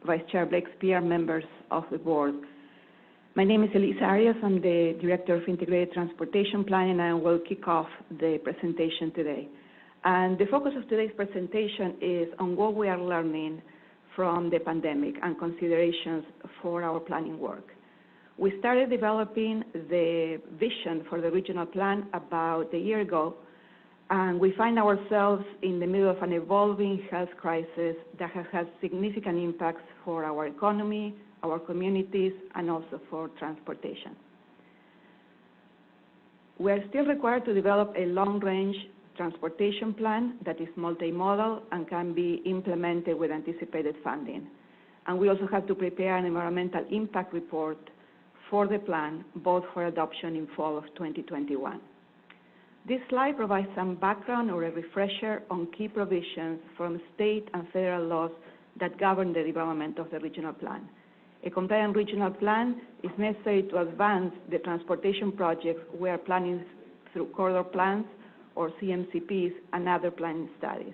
Vice Chair Blakespear, members of the board. My name is Elisa Arias. I'm the Director of Integrated Transportation Planning, and I will kick off the presentation today. And the focus of today's presentation is on what we are learning from the pandemic and considerations for our planning work. We started developing the vision for the regional plan about a year ago, and we find ourselves in the middle of an evolving health crisis that has had significant impacts for our economy, our communities, and also for transportation. We are still required to develop a long-range transportation plan that is multimodal and can be implemented with anticipated funding. And we also have to prepare an environmental impact report for the plan, both for adoption in fall of 2021. This slide provides some background or a refresher on key provisions from state and federal laws that govern the development of the regional plan. A compliant regional plan is necessary to advance the transportation projects we are planning through corridor plans or CMCPs and other planning studies.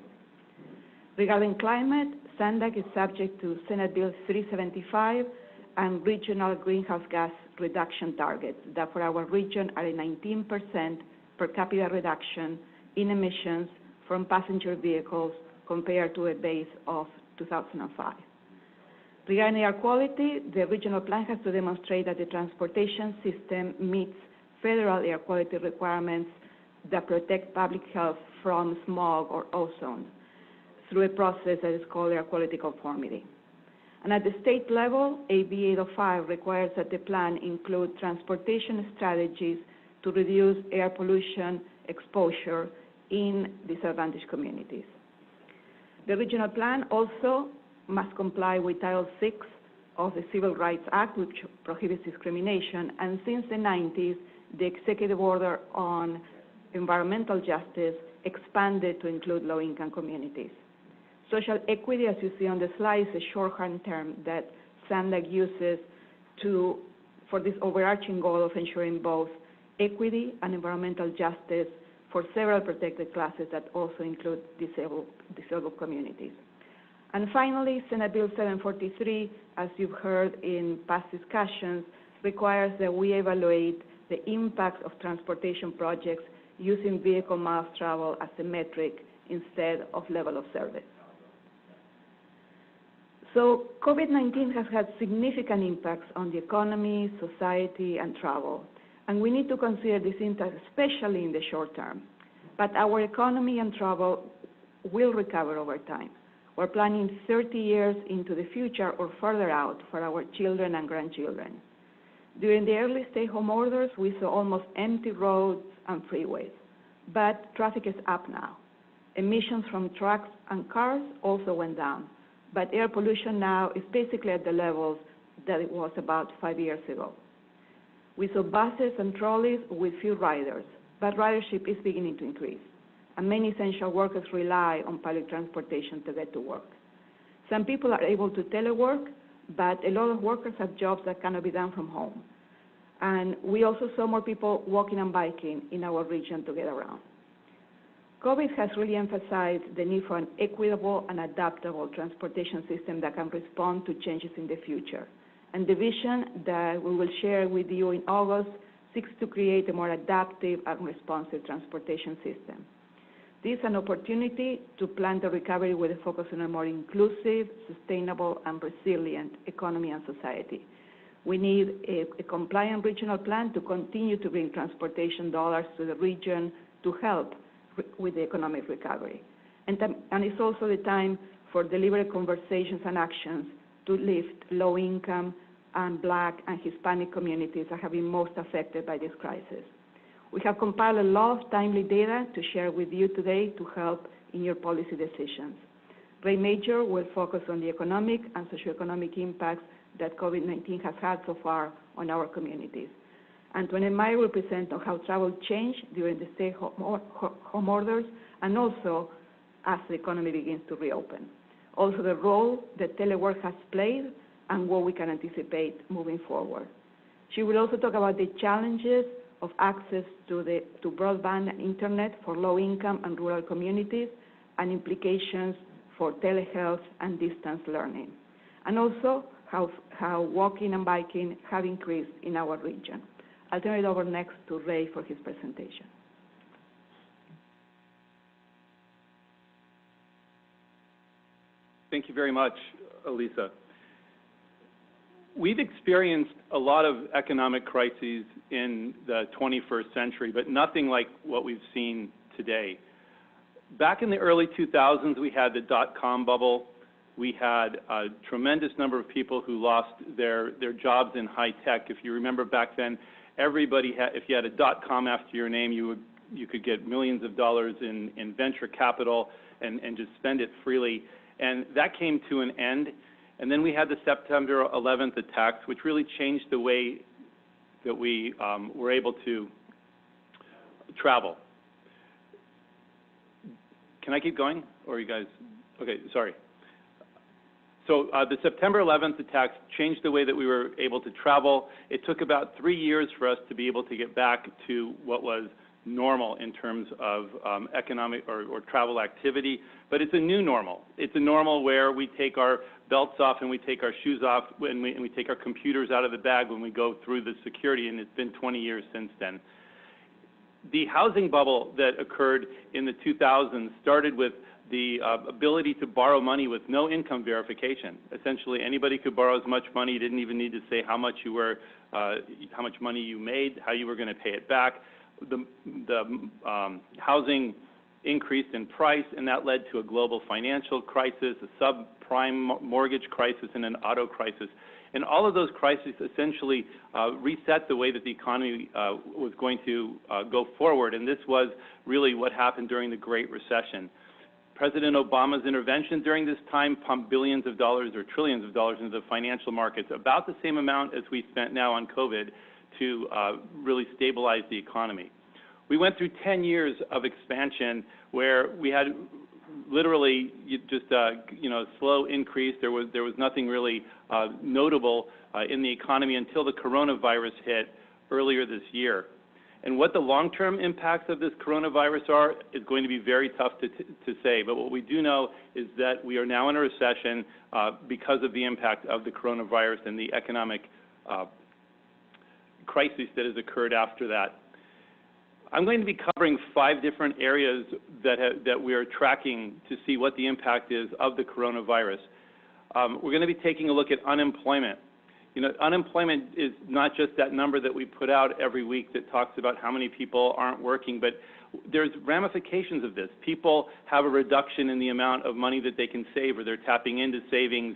Regarding climate, SANDAG is subject to Senate Bill 375 and regional greenhouse gas reduction targets that for our region are a 19% per capita reduction in emissions from passenger vehicles compared to a base of 2005. Regarding air quality, the regional plan has to demonstrate that the transportation system meets federal air quality requirements that protect public health from smog or ozone through a process that is called air quality conformity. And at the state level, AB 805 requires that the plan include transportation strategies to reduce air pollution exposure in disadvantaged communities. The regional plan also must comply with Title VI of the Civil Rights Act, which prohibits discrimination, and since the 90s, the executive order on environmental justice expanded to include low-income communities. Social equity, as you see on the slide, is a shorthand term that SANDAG uses for this overarching goal of ensuring both equity and environmental justice for several protected classes that also include disabled communities. And finally, Senate Bill 743, as you've heard in past discussions, requires that we evaluate the impacts of transportation projects using vehicle miles traveled as a metric instead of level of service. So COVID-19 has had significant impacts on the economy, society, and travel. And we need to consider this impact, especially in the short term. But our economy and travel will recover over time. We're planning 30 years into the future or further out for our children and grandchildren. During the early stay-home orders, we saw almost empty roads and freeways. But traffic is up now. Emissions from trucks and cars also went down. But air pollution now is basically at the levels that it was about 5 years ago. We saw buses and trolleys with few riders, but ridership is beginning to increase. And many essential workers rely on public transportation to get to work. Some people are able to telework, but a lot of workers have jobs that cannot be done from home. And we also saw more people walking and biking in our region to get around. COVID has really emphasized the need for an equitable and adaptable transportation system that can respond to changes in the future. And the vision that we will share with you in August seeks to create a more adaptive and responsive transportation system. This is an opportunity to plan the recovery with a focus on a more inclusive, sustainable, and resilient economy and society. We need a compliant regional plan to continue to bring transportation dollars to the region to help with the economic recovery. And it's also the time for deliberate conversations and actions to lift low-income and Black and Hispanic communities that have been most affected by this crisis. We have compiled a lot of timely data to share with you today to help in your policy decisions. Ray Major will focus on the economic and socioeconomic impacts that COVID-19 has had so far on our communities. Antoinette Meyer will present on how travel changed during the stay-home orders and also as the economy begins to reopen. Also the role that telework has played and what we can anticipate moving forward. She will also talk about the challenges of access to broadband and internet for low-income and rural communities and implications for telehealth and distance learning, and also how walking and biking have increased in our region. I'll turn it over next to Ray for his presentation. Thank you very much, Elisa. We've experienced a lot of economic crises in the 21st century, but nothing like what we've seen today. Back in the early 2000s, we had the dot-com bubble. We had a tremendous number of people who lost their jobs in high tech. If you remember back then, everybody had, if you had a .com after your name, you could get millions of dollars in venture capital and just spend it freely. And that came to an end. And then we had the September 11th attacks, which really changed the way that we were able to travel. Can I keep going? Or you guys? Okay, sorry. So the September 11th attacks changed the way that we were able to travel. It took about 3 years for us to be able to get back to what was normal in terms of economic or travel activity, but it's a new normal. It's a normal where we take our belts off and we take our shoes off and we take our computers out of the bag when we go through the security, and it's been 20 years since then. The housing bubble that occurred in the 2000s started with the ability to borrow money with no income verification. Essentially, anybody could borrow as much money. You didn't even need to say how much you were, how much money you made, how you were going to pay it back. The housing increased in price, and that led to a global financial crisis, a subprime mortgage crisis, and an auto crisis. And all of those crises essentially reset the way that the economy was going to go forward. And this was really what happened during the Great Recession. President Obama's intervention during this time pumped billions of dollars or trillions of dollars into the financial markets, about the same amount as we spent now on COVID to really stabilize the economy. We went through 10 years of expansion where we had literally just a slow increase. There was nothing really notable in the economy until the coronavirus hit earlier this year. And what the long-term impacts of this coronavirus are is going to be very tough to say. But what we do know is that we are now in a recession because of the impact of the coronavirus and the economic crisis that has occurred after that. I'm going to be covering 5 different areas that we are tracking to see what the impact is of the coronavirus. We're going to be taking a look at unemployment. You know, unemployment is not just that number that we put out every week that talks about how many people aren't working, but there's ramifications of this. People have a reduction in the amount of money that they can save, or they're tapping into savings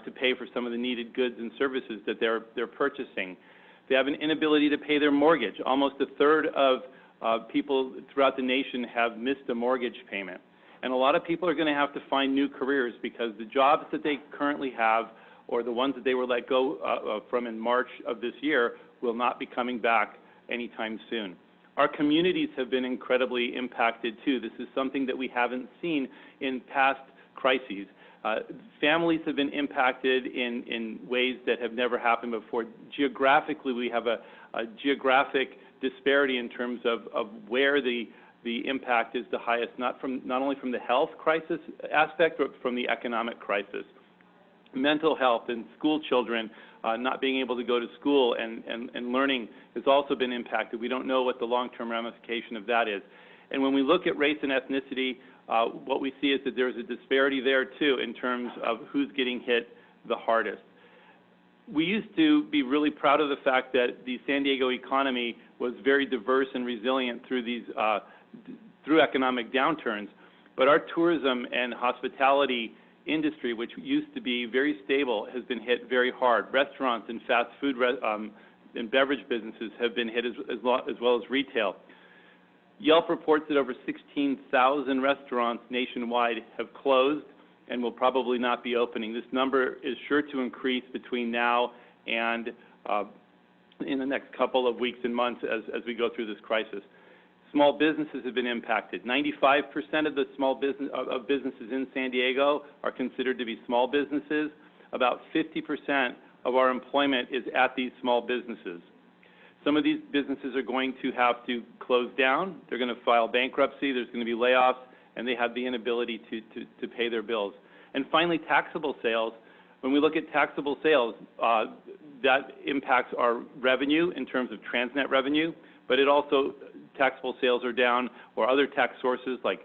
to pay for some of the needed goods and services that they're purchasing. They have an inability to pay their mortgage. Almost a third of people throughout the nation have missed a mortgage payment. And a lot of people are going to have to find new careers because the jobs that they currently have, or the ones that they were let go from in March of this year, will not be coming back anytime soon. Our communities have been incredibly impacted too. This is something that we haven't seen in past crises. Families have been impacted in ways that have never happened before. Geographically, we have a geographic disparity in terms of where the impact is the highest, not only from the health crisis aspect, but from the economic crisis. Mental health and school children not being able to go to school and learning has also been impacted. We don't know what the long-term ramification of that is. And when we look at race and ethnicity, what we see is that there's a disparity there too in terms of who's getting hit the hardest. We used to be really proud of the fact that the San Diego economy was very diverse and resilient through these through economic downturns, but our tourism and hospitality industry, which used to be very stable, has been hit very hard. Restaurants and fast food and beverage businesses have been hit as well as retail. Yelp reports that over 16,000 restaurants nationwide have closed and will probably not be opening. This number is sure to increase between now and in the next couple of weeks and months as we go through this crisis. Small businesses have been impacted. 95% of the businesses in San Diego are considered to be small businesses. About 50% of our employment is at these small businesses. Some of these businesses are going to have to close down. They're going to file bankruptcy. There's going to be layoffs, and they have the inability to pay their bills. And finally, taxable sales. When we look at taxable sales, that impacts our revenue in terms of transnet revenue, but it also, taxable sales are down, or other tax sources like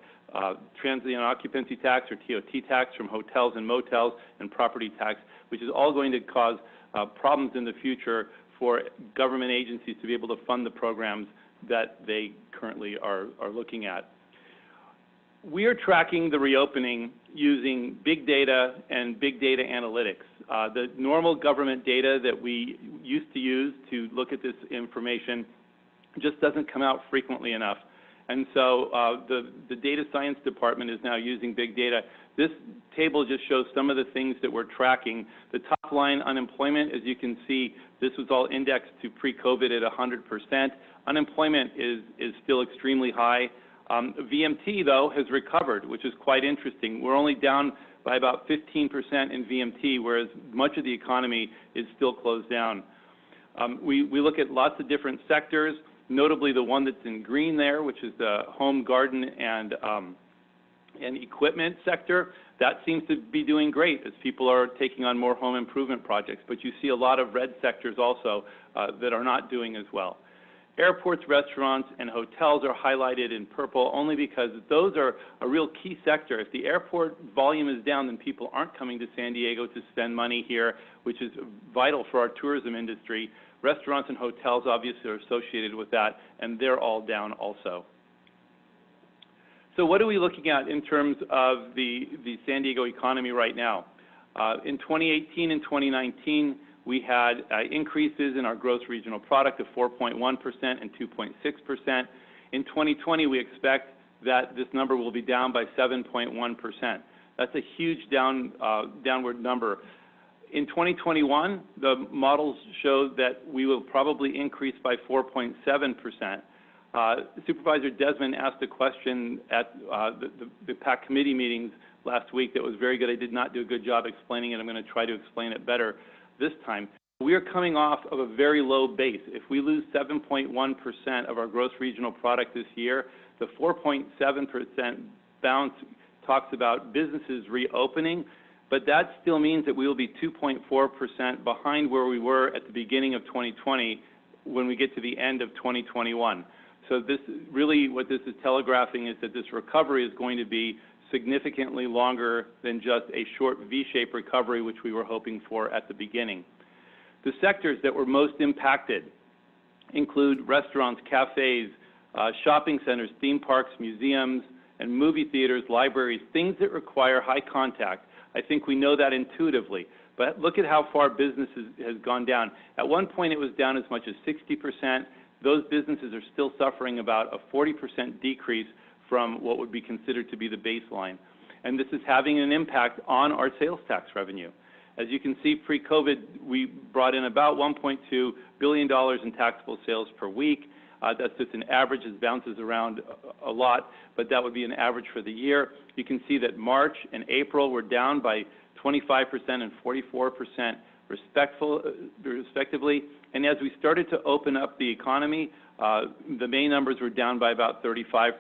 transient occupancy tax or TOT tax from hotels and motels, and property tax, which is all going to cause problems in the future for government agencies to be able to fund the programs that they currently are looking at. We are tracking the reopening using big data and big data analytics. The normal government data that we used to use to look at this information just doesn't come out frequently enough. And so the data science department is now using big data. This table just shows some of the things that we're tracking. The top line, unemployment, as you can see, this was all indexed to pre-COVID at 100%. Unemployment is still extremely high. VMT, though, has recovered, which is quite interesting. We're only down by about 15% in VMT, whereas much of the economy is still closed down. We look at lots of different sectors, notably the one that's in green there, which is the home, garden, and equipment sector. That seems to be doing great as people are taking on more home improvement projects. But you see a lot of red sectors also that are not doing as well. Airports, restaurants, and hotels are highlighted in purple only because those are a real key sector. If the airport volume is down, then people aren't coming to San Diego to spend money here, which is vital for our tourism industry. Restaurants and hotels obviously are associated with that, and they're all down also. So what are we looking at in terms of the San Diego economy right now? In 2018 and 2019, we had increases in our gross regional product of 4.1% and 2.6%. In 2020, we expect that this number will be down by 7.1%. That's a huge downward number. In 2021, the models show that we will probably increase by 4.7%. Supervisor Desmond asked a question at the PAC committee meetings last week that was very good. I did not do a good job explaining it. I'm going to try to explain it better this time. We are coming off of a very low base. If we lose 7.1% of our gross regional product this year, the 4.7% bounce talks about businesses reopening, but that still means that we will be 2.4% behind where we were at the beginning of 2020 when we get to the end of 2021. So this really, what this is telegraphing is that this recovery is going to be significantly longer than just a short V-shaped recovery, which we were hoping for at the beginning. The sectors that were most impacted include restaurants, cafes, shopping centers, theme parks, museums, and movie theaters, libraries, things that require high contact. I think we know that intuitively, but look at how far business has gone down. At one point, it was down as much as 60%. Those businesses are still suffering about a 40% decrease from what would be considered to be the baseline. And this is having an impact on our sales tax revenue. As you can see, pre-COVID, we brought in about $1.2 billion in taxable sales per week. That's just an average. It bounces around a lot, but that would be an average for the year. You can see that March and April were down by 25% and 44% respectively. And as we started to open up the economy, the May numbers were down by about 35%.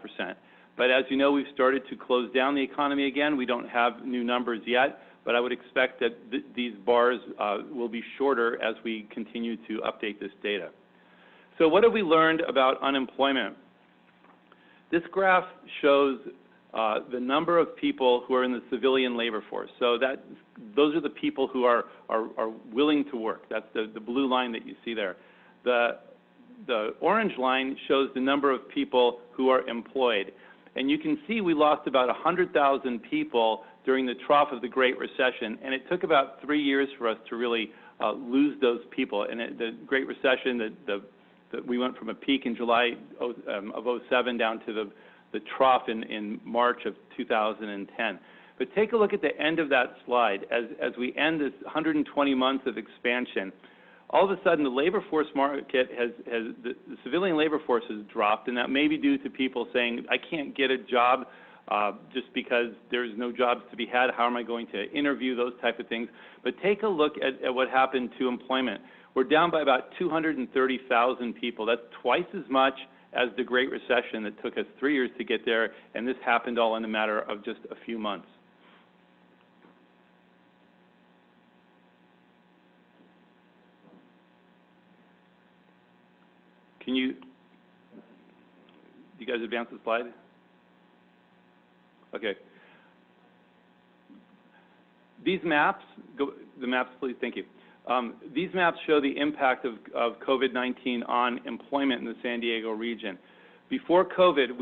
But as you know, we've started to close down the economy again. We don't have new numbers yet, but I would expect that these bars will be shorter as we continue to update this data. So what have we learned about unemployment? This graph shows the number of people who are in the civilian labor force. So those are the people who are willing to work. That's the blue line that you see there. The orange line shows the number of people who are employed. And you can see we lost about 100,000 people during the trough of the Great Recession, and it took about 3 years for us to really lose those people. And the Great Recession, we went from a peak in July of 07 down to the trough in March of 2010. But take a look at the end of that slide. As we end this 120 months of expansion, all of a sudden the labor force market the civilian labor force has dropped, and that may be due to people saying, I can't get a job just because there's no jobs to be had. How am I going to interview? Those type of things. But take a look at what happened to employment. We're down by about 230,000 people. That's twice as much as the Great Recession that took us 3 years to get there, and this happened all in a matter of just a few months. Can you guys advance the slide? Okay. These maps, the maps please, thank you. These maps show the impact of COVID-19 on employment in the San Diego region. Before COVID,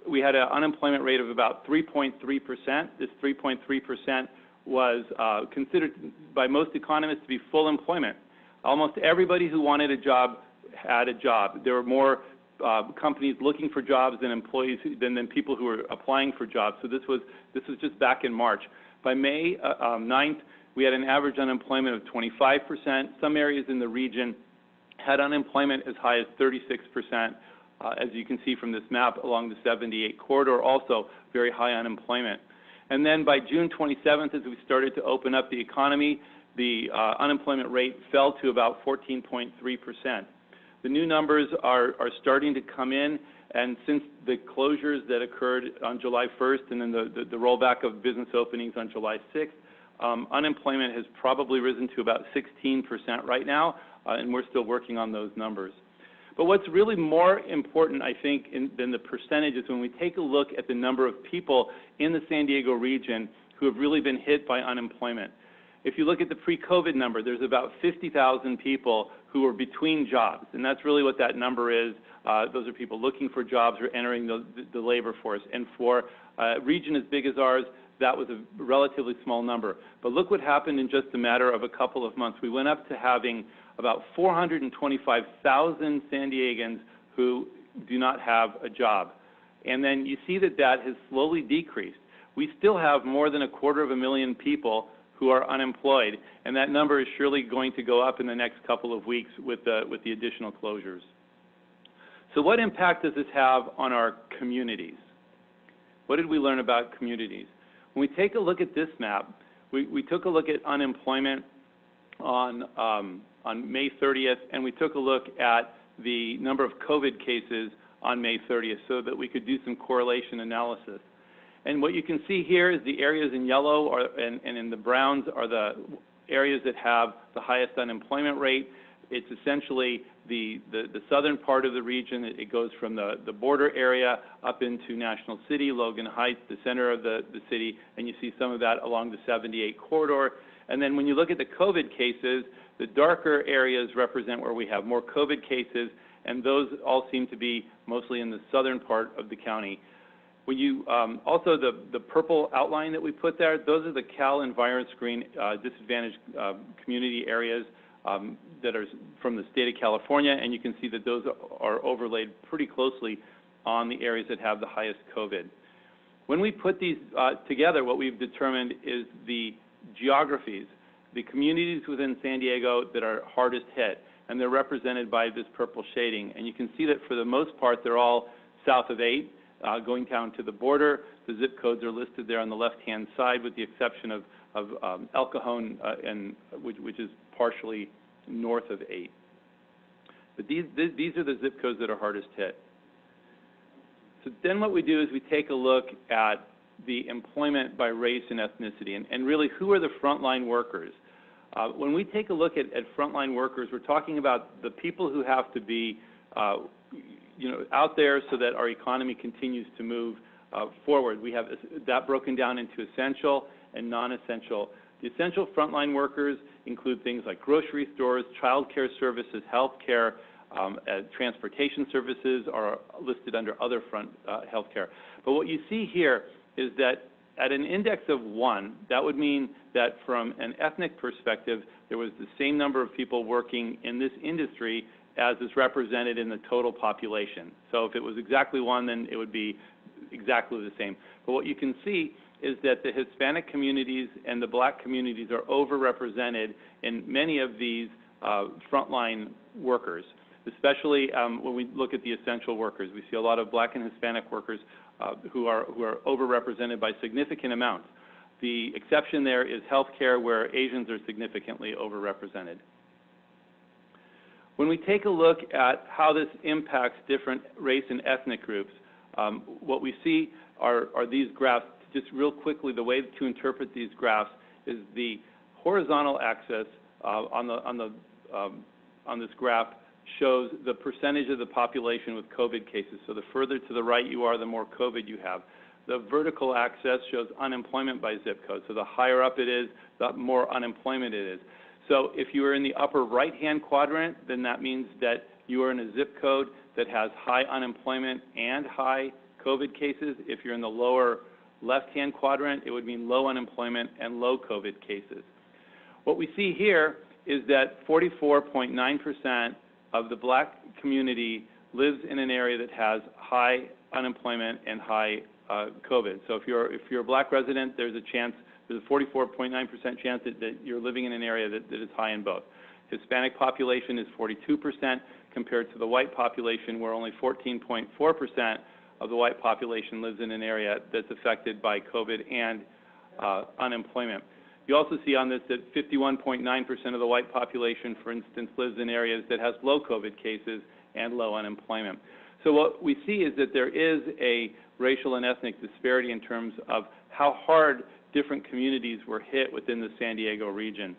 we had an unemployment rate of about 3.3%. This 3.3% was considered by most economists to be full employment. Almost everybody who wanted a job had a job. There were more companies looking for jobs than employees than people who were applying for jobs. So this was just back in March. By May 9th, we had an average unemployment of 25%. Some areas in the region had unemployment as high as 36%, as you can see from this map along the 78 corridor, also very high unemployment. And then by June 27th, as we started to open up the economy, the unemployment rate fell to about 14.3%. The new numbers are starting to come in, and since the closures that occurred on July 1st and then the rollback of business openings on July 6th, unemployment has probably risen to about 16% right now, and we're still working on those numbers. But what's really more important, I think, than the percentage is when we take a look at the number of people in the San Diego region who have really been hit by unemployment. If you look at the pre-COVID number, there's about 50,000 people who are between jobs, and that's really what that number is. Those are people looking for jobs or entering the labor force. And for a region as big as ours, that was a relatively small number. But look what happened in just a matter of a couple of months. We went up to having about 425,000 San Diegans who do not have a job. And then you see that has slowly decreased. We still have more than 250,000 people who are unemployed, and that number is surely going to go up in the next couple of weeks with the additional closures. So what impact does this have on our communities? What did we learn about communities? When we take a look at this map, we took a look at unemployment on May 30th, and we took a look at the number of COVID cases on May 30th so that we could do some correlation analysis. And what you can see here is the areas in yellow and in the browns are the areas that have the highest unemployment rate. It's essentially the southern part of the region. It goes from the border area up into National City, Logan Heights, the center of the city, and you see some of that along the 78 corridor. And then when you look at the COVID cases, the darker areas represent where we have more COVID cases, and those all seem to be mostly in the southern part of the county. When you also the purple outline that we put there, those are the Cal EnviroScreen disadvantaged community areas that are from the state of California, and you can see that those are overlaid pretty closely on the areas that have the highest COVID. When we put these together, what we've determined is the geographies. the communities within San Diego that are hardest hit, and they're represented by this purple shading. And you can see that for the most part, they're all south of 8, going down to the border. The zip codes are listed there on the left-hand side, with the exception of El Cajon, which is partially north of 8. But these are the zip codes that are hardest hit. So then what we do is we take a look at the employment by race and ethnicity, and really who are the frontline workers. When we take a look at frontline workers, we're talking about the people who have to be out there so that our economy continues to move forward. We have that broken down into essential and non-essential. The essential frontline workers include things like grocery stores, child care services, health care, transportation services are listed under other health care. But what you see here is that at an index of 1, that would mean that from an ethnic perspective, there was the same number of people working in this industry as is represented in the total population. So if it was exactly 1, then it would be exactly the same. But what you can see is that the Hispanic communities and the Black communities are overrepresented in many of these frontline workers, especially when we look at the essential workers. We see a lot of Black and Hispanic workers who are overrepresented by significant amounts. The exception there is healthcare, where Asians are significantly overrepresented. When we take a look at how this impacts different race and ethnic groups, what we see are these graphs. Just real quickly, the way to interpret these graphs is the horizontal axis on this graph shows the percentage of the population with COVID cases. So the further to the right you are, the more COVID you have. The vertical axis shows unemployment by zip code. So the higher up it is, the more unemployment it is. So if you are in the upper right-hand quadrant, then that means that you are in a zip code that has high unemployment and high COVID cases. If you're in the lower left-hand quadrant, it would mean low unemployment and low COVID cases. What we see here is that 44.9% of the Black community lives in an area that has high unemployment and high COVID. So if you're a Black resident, there's a 44.9% chance that you're living in an area that is high in both. Hispanic population is 42% compared to the white population, where only 14.4% of the white population lives in an area that's affected by COVID and unemployment. You also see on this that 51.9% of the white population, for instance, lives in areas that has low COVID cases and low unemployment. So what we see is that there is a racial and ethnic disparity in terms of how hard different communities were hit within the San Diego region.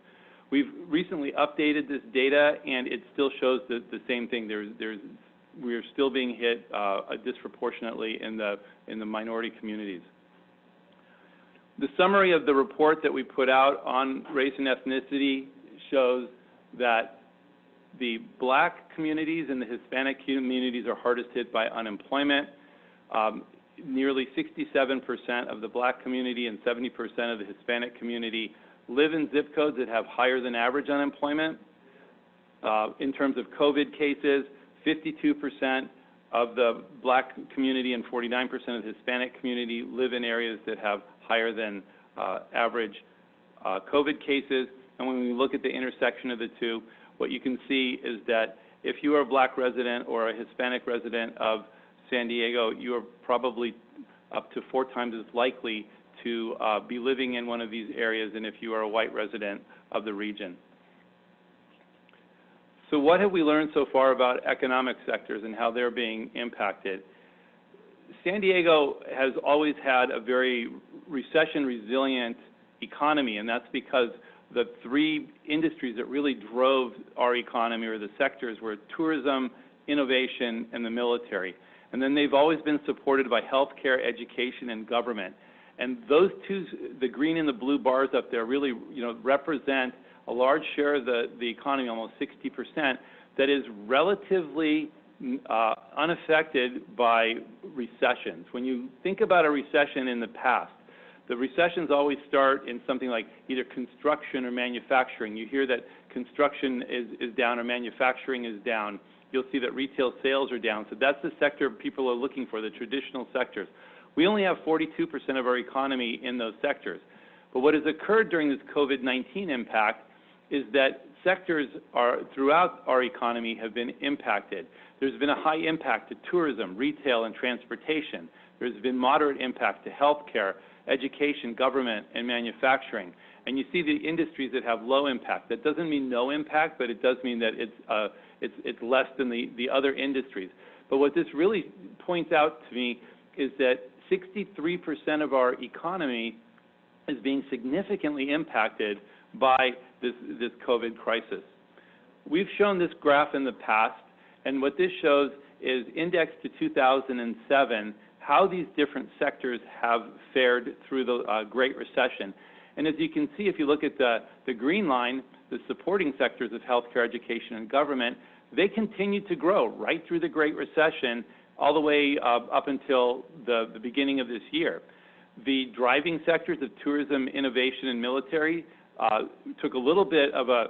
We've recently updated this data, and it still shows the same thing. We are still being hit disproportionately in the minority communities. The summary of the report that we put out on race and ethnicity shows that the Black communities and the Hispanic communities are hardest hit by unemployment. Nearly 67% of the Black community and 70% of the Hispanic community live in zip codes that have higher than average unemployment. In terms of COVID cases, 52% of the Black community and 49% of the Hispanic community live in areas that have higher than average COVID cases. And when we look at the intersection of the two, what you can see is that if you are a Black resident or a Hispanic resident of San Diego, you are probably up to 4 times as likely to be living in one of these areas than if you are a white resident of the region. So what have we learned so far about economic sectors and how they're being impacted? San Diego has always had a very recession-resilient economy, and that's because the 3 industries that really drove our economy, or the sectors, were tourism, innovation, and the military. And then they've always been supported by healthcare, education, and government. And those two, the green and the blue bars up there, really represent a large share of the economy, almost 60%, that is relatively unaffected by recessions. When you think about a recession in the past, the recessions always start in something like either construction or manufacturing. You hear that construction is down or manufacturing is down. You'll see that retail sales are down. So that's the sector people are looking for, the traditional sectors. We only have 42% of our economy in those sectors. But what has occurred during this COVID-19 impact is that sectors throughout our economy have been impacted. There's been a high impact to tourism, retail, and transportation. There's been moderate impact to healthcare, education, government, and manufacturing. And you see the industries that have low impact. That doesn't mean no impact, but it does mean that it's less than the other industries. But what this really points out to me is that 63% of our economy is being significantly impacted by this COVID crisis. We've shown this graph in the past, and what this shows is indexed to 2007, how these different sectors have fared through the Great Recession. And as you can see, if you look at the green line, the supporting sectors of healthcare, education, and government, they continued to grow right through the Great Recession, all the way up until the beginning of this year. The driving sectors of tourism, innovation, and military took a little bit of a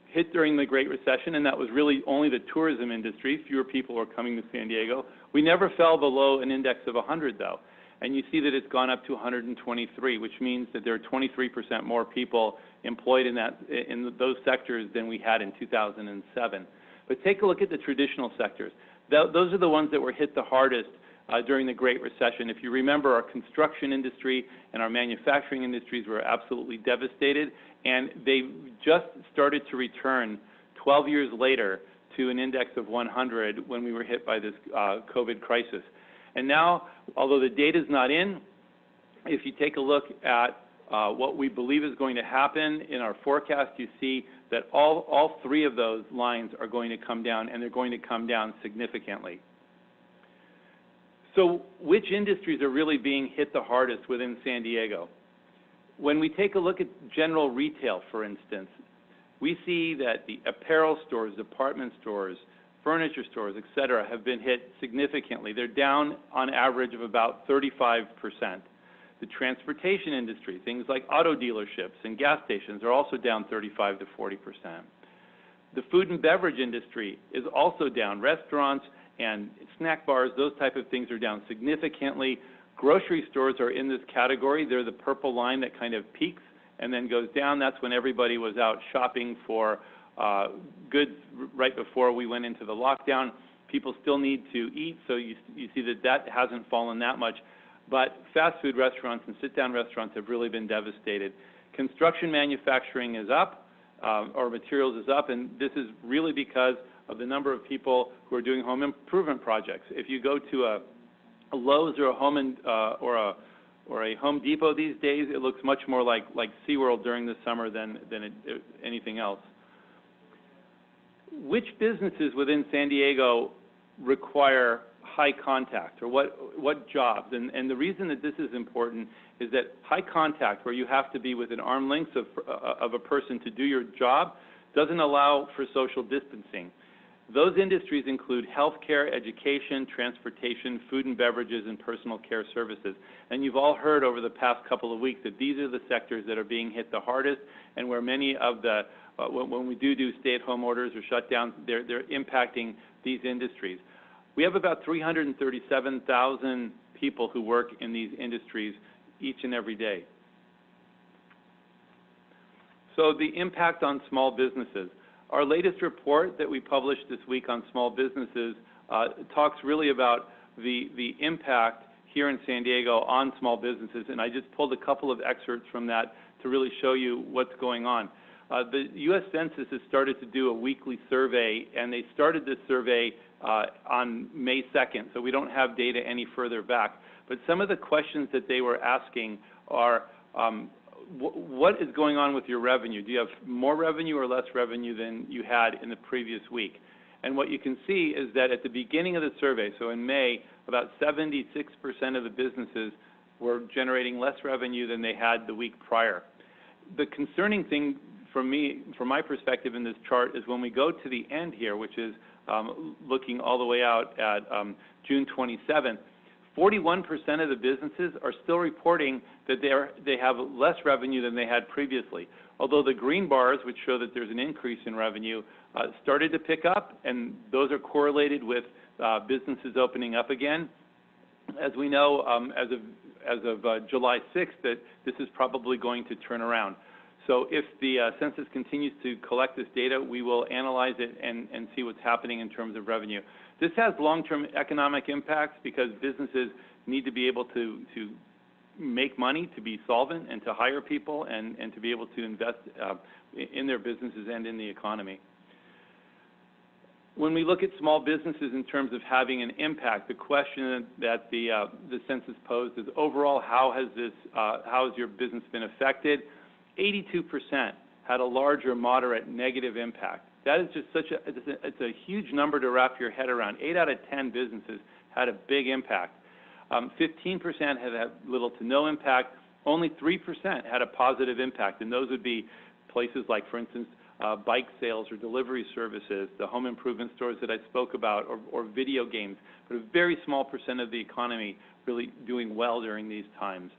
hit during the Great Recession, and that was really only the tourism industry. Fewer people were coming to San Diego. We never fell below an index of 100, though. And you see that it's gone up to 123, which means that there are 23% more people employed in those sectors than we had in 2007. But take a look at the traditional sectors. Those are the ones that were hit the hardest during the Great Recession. If you remember, our construction industry and our manufacturing industries were absolutely devastated, and they just started to return 12 years later to an index of 100 when we were hit by this COVID crisis. And now, although the data is not in, if you take a look at what we believe is going to happen in our forecast, you see that all three of those lines are going to come down, and they're going to come down significantly. So which industries are really being hit the hardest within San Diego? When we take a look at general retail, for instance, we see that the apparel stores, department stores, furniture stores, et cetera, have been hit significantly. They're down on average of about 35%. The transportation industry, things like auto dealerships and gas stations, are also down 35 to 40%. The food and beverage industry is also down. Restaurants and snack bars, those type of things are down significantly. Grocery stores are in this category. They're the purple line that kind of peaks and then goes down. That's when everybody was out shopping for goods right before we went into the lockdown. People still need to eat, so you see that hasn't fallen that much. But fast food restaurants and sit-down restaurants have really been devastated. Construction manufacturing is up, or materials is up, and this is really because of the number of people who are doing home improvement projects. If you go to a Lowe's or a Home Depot these days, it looks much more like SeaWorld during the summer than anything else. Which businesses within San Diego require high contact, or what jobs? And the reason that this is important is that high contact, where you have to be within arm's length of a person to do your job, doesn't allow for social distancing. Those industries include healthcare, education, transportation, food and beverages, and personal care services. And you've all heard over the past couple of weeks that these are the sectors that are being hit the hardest, and where many of the, when we do stay-at-home orders or shutdowns, they're impacting these industries. We have about 337,000 people who work in these industries each and every day. So the impact on small businesses. Our latest report that we published this week on small businesses talks really about the impact here in San Diego on small businesses, and I just pulled a couple of excerpts from that to really show you what's going on. The U.S. Census has started to do a weekly survey, and they started this survey on May 2nd, so we don't have data any further back. But some of the questions that they were asking are, what is going on with your revenue? Do you have more revenue or less revenue than you had in the previous week? And what you can see is that at the beginning of the survey, so in May, about 76% of the businesses were generating less revenue than they had the week prior. The concerning thing for me, from my perspective in this chart, is when we go to the end here, which is looking all the way out at June 27th, 41% of the businesses are still reporting that they have less revenue than they had previously. Although the green bars, which show that there's an increase in revenue, started to pick up, and those are correlated with businesses opening up again. As we know, July 6th that this is probably going to turn around. So if the census continues to collect this data, we will analyze it and see what's happening in terms of revenue. This has long-term economic impacts because businesses need to be able to make money, to be solvent, and to hire people, and to be able to invest in their businesses and in the economy. When we look at small businesses in terms of having an impact, the question that the census posed is overall, how has your business been affected? 82% had a large or moderate negative impact. That is just it's a huge number to wrap your head around. 8 out of 10 businesses had a big impact. 15% had little to no impact. Only 3% had a positive impact, and those would be places like, for instance, bike sales or delivery services, the home improvement stores that I spoke about, or video games, but a very small percent of the economy really doing well during these times.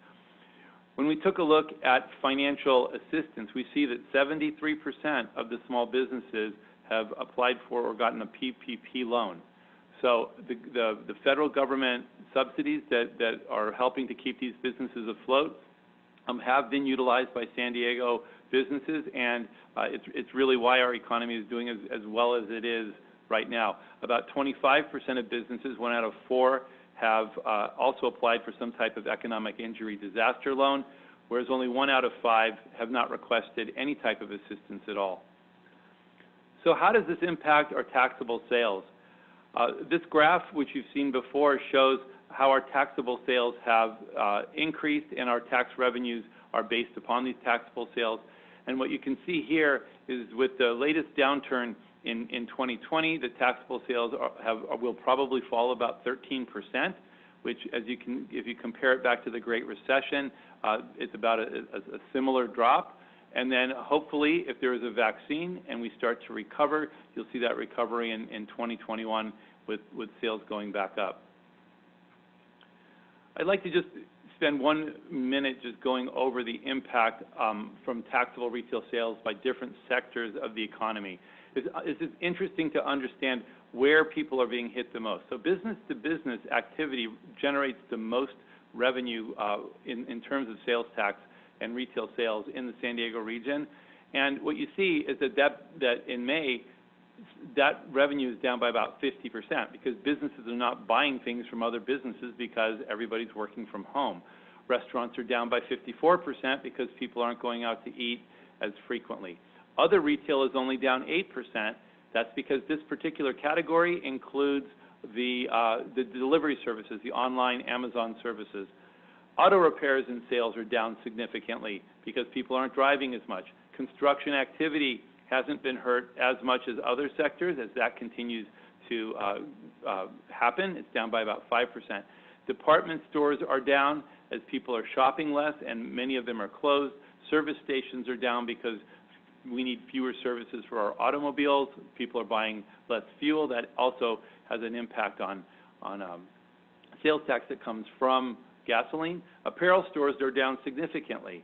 When we took a look at financial assistance, we see that 73% of the small businesses have applied for or gotten a PPP loan. So the federal government subsidies that are helping to keep these businesses afloat have been utilized by San Diego businesses, and it's really why our economy is doing as well as it is right now. About 25% of businesses, 1 out of 4, have also applied for some type of economic injury disaster loan, whereas only 1 out of 5 have not requested any type of assistance at all. So how does this impact our taxable sales? This graph, which you've seen before, shows how our taxable sales have increased and our tax revenues are based upon these taxable sales. And what you can see here is with the latest downturn in 2020, the taxable sales will probably fall about 13%, which if you compare it back to the Great Recession, it's about a similar drop. And then hopefully, if there is a vaccine and we start to recover, you'll see that recovery in 2021 with sales going back up. I'd like to just spend 1 minute just going over the impact from taxable retail sales by different sectors of the economy. It's interesting to understand where people are being hit the most. So business-to-business activity generates the most revenue in terms of sales tax and retail sales in the San Diego region. And what you see is that in May, that revenue is down by about 50% because businesses are not buying things from other businesses because everybody's working from home. Restaurants are down by 54% because people aren't going out to eat as frequently. Other retail is only down 8%. That's because this particular category includes the delivery services, the online Amazon services. Auto repairs and sales are down significantly because people aren't driving as much. Construction activity hasn't been hurt as much as other sectors as that continues to happen. It's down by about 5%. Department stores are down as people are shopping less and many of them are closed. Service stations are down because we need fewer services for our automobiles. People are buying less fuel. That also has an impact on sales tax that comes from gasoline. Apparel stores are down significantly.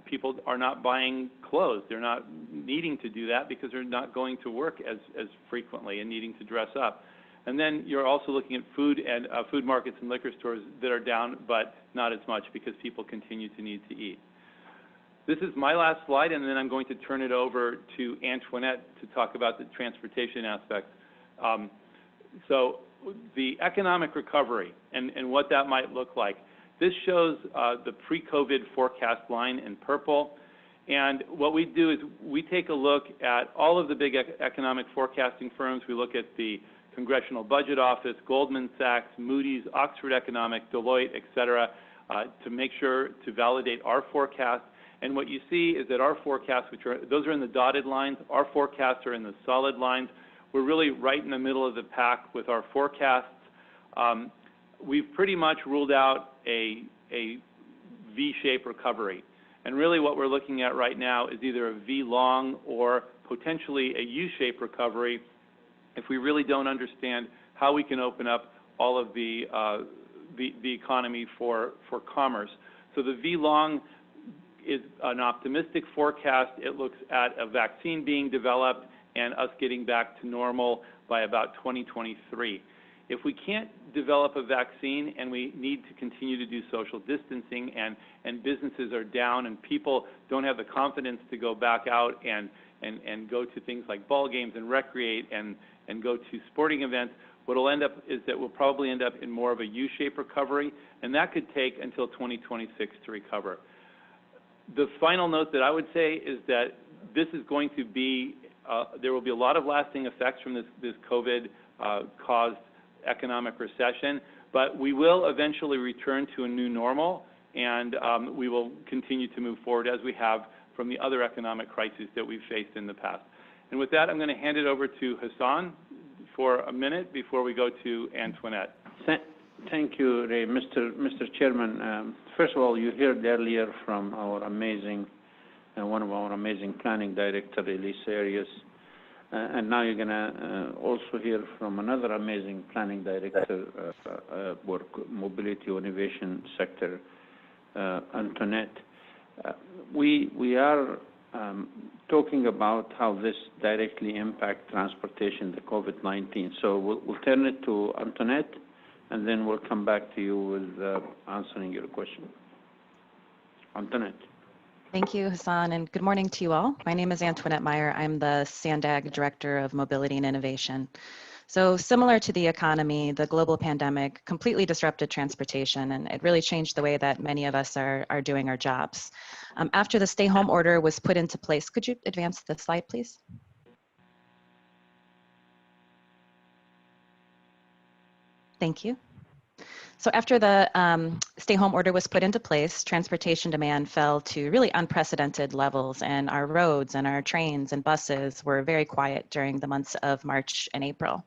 People are not buying clothes. They're not needing to do that because they're not going to work as frequently and needing to dress up. And then you're also looking at food and food markets and liquor stores that are down, but not as much because people continue to need to eat. This is my last slide, and then I'm going to turn it over to Antoinette to talk about the transportation aspect. So the economic recovery and what that might look like. This shows the pre-COVID forecast line in purple. And what we do is we take a look at all of the big economic forecasting firms. We look at the Congressional Budget Office, Goldman Sachs, Moody's, Oxford Economics, Deloitte, et cetera, to make sure to validate our forecast. And what you see is that our forecasts, those are in the dotted lines, our forecasts are in the solid lines. We're really right in the middle of the pack with our forecasts. We've pretty much ruled out a V-shaped recovery. And really what we're looking at right now is either a V-long or potentially a U-shaped recovery if we really don't understand how we can open up all of the economy for commerce. So the V-long is an optimistic forecast. It looks at a vaccine being developed and us getting back to normal by about 2023. If we can't develop a vaccine and we need to continue to do social distancing and businesses are down and people don't have the confidence to go back out and go to things like ball games and recreate and go to sporting events, what will end up is that we'll probably end up in more of a U-shaped recovery, and that could take until 2026 to recover. The final note that I would say is that this is going to be, there will be a lot of lasting effects from this COVID-caused economic recession, but we will eventually return to a new normal, and we will continue to move forward as we have from the other economic crises that we've faced in the past. And with that, I'm going to hand it over to Hassan for a minute before we go to Antoinette. Thank you, Ray. Mr. Chairman, first of all, you heard earlier from our amazing, one of our amazing planning director, Elise Arias, and now you're going to also hear from another amazing planning director for mobility innovation sector, Antoinette. We are talking about how this directly impacts transportation, the COVID-19. So we'll turn it to Antoinette, and then we'll come back to you with answering your question. Antoinette. Thank you, Hassan, and good morning to you all. My name is Antoinette Meyer. I'm the SANDAG Director of Mobility and Innovation. So similar to the economy, the global pandemic completely disrupted transportation, and it really changed the way that many of us are doing our jobs. After the stay-home order was put into place, could you advance the slide, please? Thank you. So after the stay-home order was put into place, transportation demand fell to really unprecedented levels, and our roads and our trains and buses were very quiet during the months of March and April.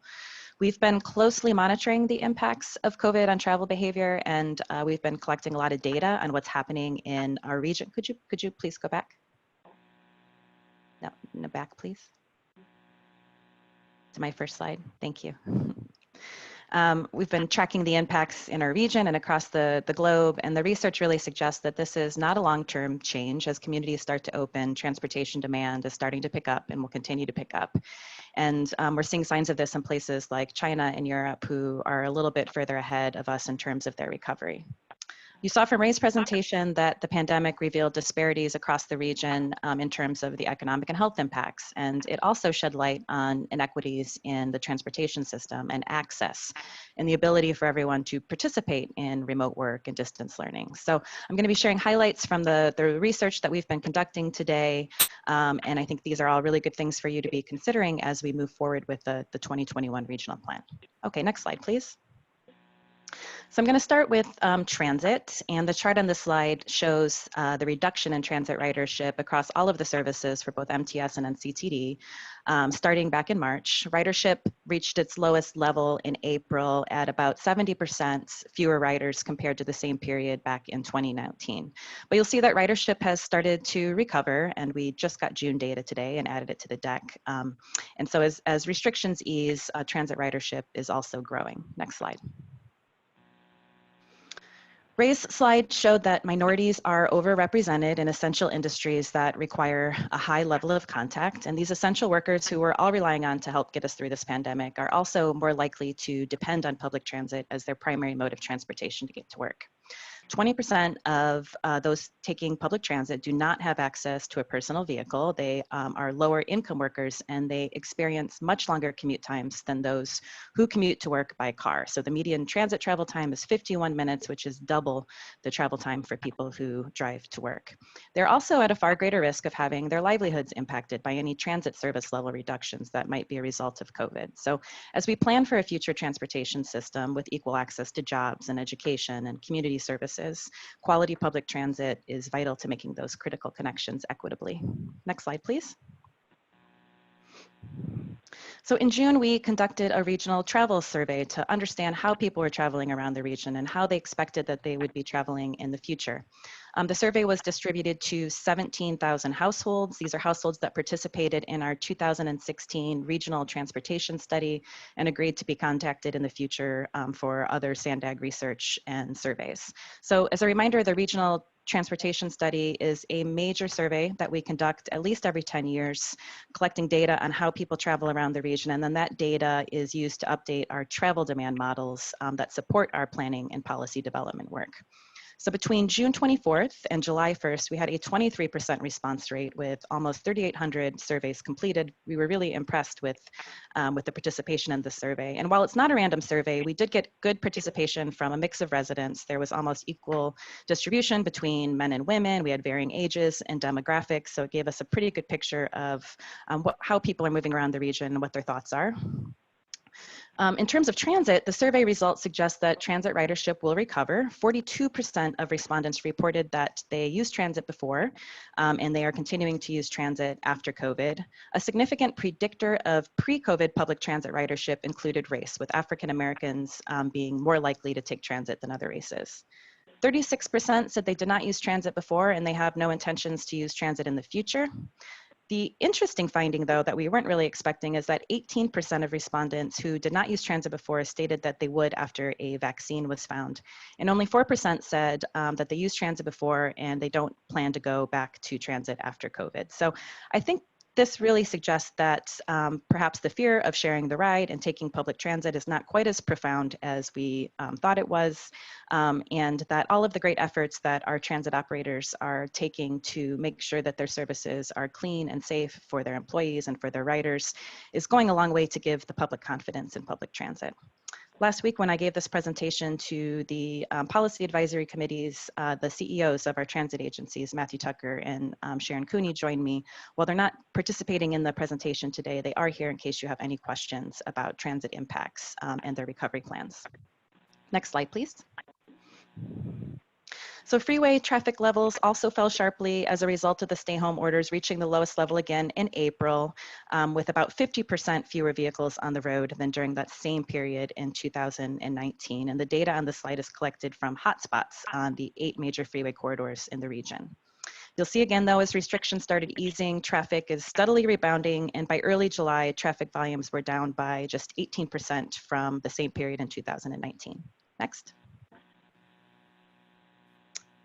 We've been closely monitoring the impacts of COVID on travel behavior, and we've been collecting a lot of data on what's happening in our region. Could you please go back? No, back, please. To my first slide. Thank you. We've been tracking the impacts in our region and across the globe, and the research really suggests that this is not a long-term change. As communities start to open, transportation demand is starting to pick up and will continue to pick up. And we're seeing signs of this in places like China and Europe, who are a little bit further ahead of us in terms of their recovery. You saw from Ray's presentation that the pandemic revealed disparities across the region in terms of the economic and health impacts, and it also shed light on inequities in the transportation system and access and the ability for everyone to participate in remote work and distance learning. So I'm going to be sharing highlights from the research that we've been conducting today, and I think these are all really good things for you to be considering as we move forward with the 2021 regional plan. Okay, next slide, please. So I'm going to start with transit, and the chart on this slide shows the reduction in transit ridership across all of the services for both MTS and NCTD. Starting back in March, ridership reached its lowest level in April at about 70% fewer riders compared to the same period back in 2019. But you'll see that ridership has started to recover, and we just got June data today and added it to the deck. And so as restrictions ease, transit ridership is also growing. Next slide. Ray's slide showed that minorities are overrepresented in essential industries that require a high level of contact, and these essential workers who we're all relying on to help get us through this pandemic are also more likely to depend on public transit as their primary mode of transportation to get to work. 20% of those taking public transit do not have access to a personal vehicle. They are lower income workers, and they experience much longer commute times than those who commute to work by car. So the median transit travel time is 51 minutes, which is double the travel time for people who drive to work. They're also at a far greater risk of having their livelihoods impacted by any transit service level reductions that might be a result of COVID. So as we plan for a future transportation system with equal access to jobs and education and community services, quality public transit is vital to making those critical connections equitably. Next slide, please. So in June, we conducted a regional travel survey to understand how people were traveling around the region and how they expected that they would be traveling in the future. The survey was distributed to 17,000 households. These are households that participated in our 2016 regional transportation study and agreed to be contacted in the future for other SANDAG research and surveys. So as a reminder, the regional transportation study is a major survey that we conduct at least every 10 years, collecting data on how people travel around the region. And then that data is used to update our travel demand models that support our planning and policy development work. So between June 24th and July 1st, we had a 23% response rate with almost 3,800 surveys completed. We were really impressed with the participation in the survey. And while it's not a random survey, we did get good participation from a mix of residents. There was almost equal distribution between men and women. We had varying ages and demographics, so it gave us a pretty good picture of how people are moving around the region and what their thoughts are. In terms of transit, the survey results suggest that transit ridership will recover. 42% of respondents reported that they used transit before, and they are continuing to use transit after COVID. A significant predictor of pre-COVID public transit ridership included race, with African Americans being more likely to take transit than other races. 36% said they did not use transit before, and they have no intentions to use transit in the future. The interesting finding, though, that we weren't really expecting is that 18% of respondents who did not use transit before stated that they would after a vaccine was found. And only 4% said that they used transit before and they don't plan to go back to transit after COVID. So I think this really suggests that perhaps the fear of sharing the ride and taking public transit is not quite as profound as we thought it was, and that all of the great efforts that our transit operators are taking to make sure that their services are clean and safe for their employees and for their riders is going a long way to give the public confidence in public transit. Last week, when I gave this presentation to the policy advisory committees, the CEOs of our transit agencies, Matthew Tucker and Sharon Cooney, joined me. While they're not participating in the presentation today, they are here in case you have any questions about transit impacts and their recovery plans. Next slide, please. So freeway traffic levels also fell sharply as a result of the stay-home orders, reaching the lowest level again in April, with about 50% fewer vehicles on the road than during that same period in 2019. And the data on the slide is collected from hotspots on the 8 major freeway corridors in the region. You'll see again, though, as restrictions started easing, traffic is steadily rebounding, and by early July, traffic volumes were down by just 18% from the same period in 2019. Next.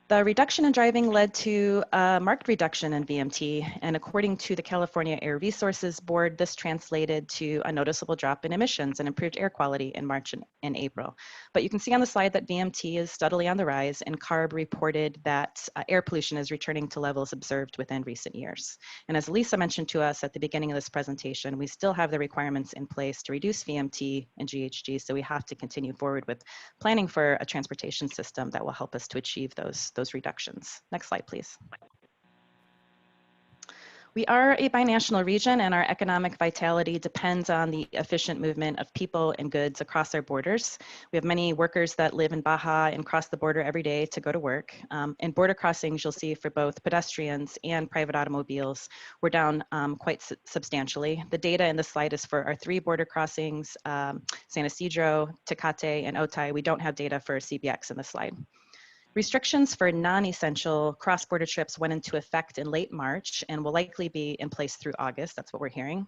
The reduction in driving led to a marked reduction in VMT, and according to the California Air Resources Board, this translated to a noticeable drop in emissions and improved air quality in March and April. But you can see on the slide that VMT is steadily on the rise, and CARB reported that air pollution is returning to levels observed within recent years. And as Lisa mentioned to us at the beginning of this presentation, we still have the requirements in place to reduce VMT and GHG, so we have to continue forward with planning for a transportation system that will help us to achieve those reductions. Next slide, please. We are a binational region, and our economic vitality depends on the efficient movement of people and goods across our borders. We have many workers that live in Baja and cross the border every day to go to work. And border crossings, you'll see for both pedestrians and private automobiles, were down quite substantially. The data in this slide is for our 3 border crossings, San Isidro, Tecate, and Otay. We don't have data for CBX in this slide. Restrictions for non-essential cross-border trips went into effect in late March and will likely be in place through August. That's what we're hearing.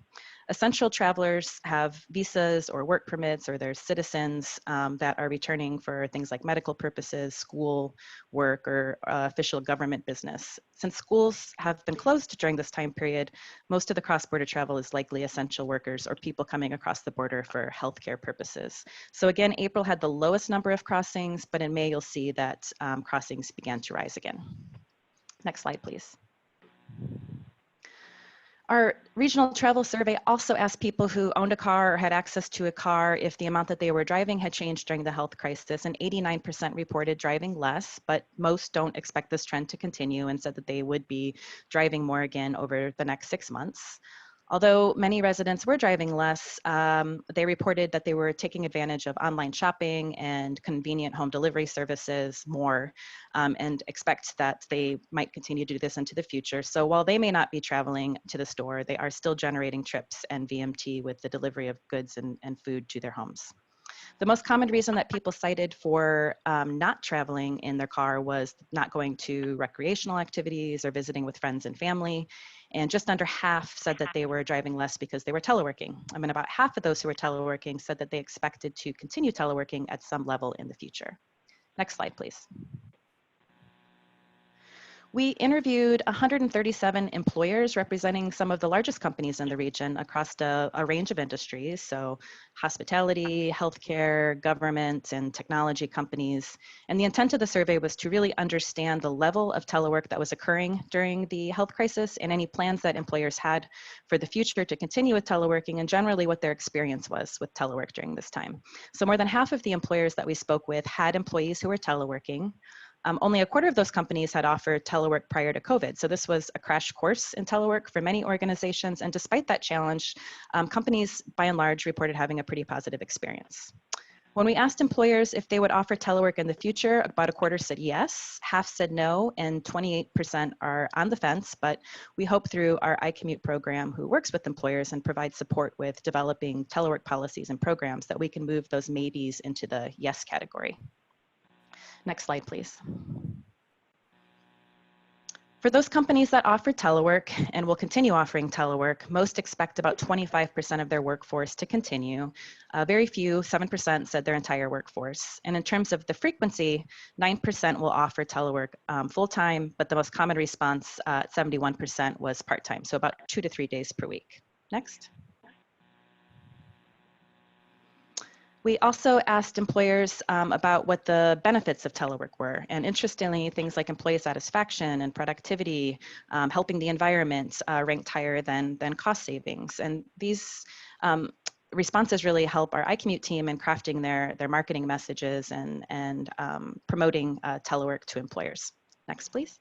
Essential travelers have visas or work permits, or they're citizens that are returning for things like medical purposes, school, work, or official government business. Since schools have been closed during this time period, most of the cross-border travel is likely essential workers or people coming across the border for healthcare purposes. So again, April had the lowest number of crossings, but in May you'll see that crossings began to rise again. Next slide, please. Our regional travel survey also asked people who owned a car or had access to a car if the amount that they were driving had changed during the health crisis, and 89% reported driving less, but most don't expect this trend to continue and said that they would be driving more again over the next 6 months. Although many residents were driving less, they reported that they were taking advantage of online shopping and convenient home delivery services more, and expect that they might continue to do this into the future. So while they may not be traveling to the store, they are still generating trips and VMT with the delivery of goods and food to their homes. The most common reason that people cited for not traveling in their car was not going to recreational activities or visiting with friends and family. And just under half said that they were driving less because they were teleworking. I mean, about half of those who were teleworking said that they expected to continue teleworking at some level in the future. Next slide, please. We interviewed 137 employers representing some of the largest companies in the region across a range of industries, so hospitality, healthcare, government, and technology companies. And the intent of the survey was to really understand the level of telework that was occurring during the health crisis and any plans that employers had for the future to continue with teleworking, and generally what their experience was with telework during this time. So more than half of the employers that we spoke with had employees who were teleworking. Only a quarter of those companies had offered telework prior to COVID. So this was a crash course in telework for many organizations. And despite that challenge, companies by and large reported having a pretty positive experience. When we asked employers if they would offer telework in the future, about a quarter said yes, half said no, and 28% are on the fence. But we hope through our iCommute program, who works with employers and provides support with developing telework policies and programs, that we can move those maybes into the yes category. Next slide, please. For those companies that offer telework and will continue offering telework, most expect about 25% of their workforce to continue. Very few, 7%, said their entire workforce. And in terms of the frequency, 9% will offer telework full-time, but the most common response, 71%, was part-time, so about 2 to 3 days per week. Next. We also asked employers about what the benefits of telework were. And interestingly, things like employee satisfaction and productivity, helping the environment, ranked higher than cost savings. And these responses really help our iCommute team in crafting their marketing messages and promoting telework to employers. Next, please.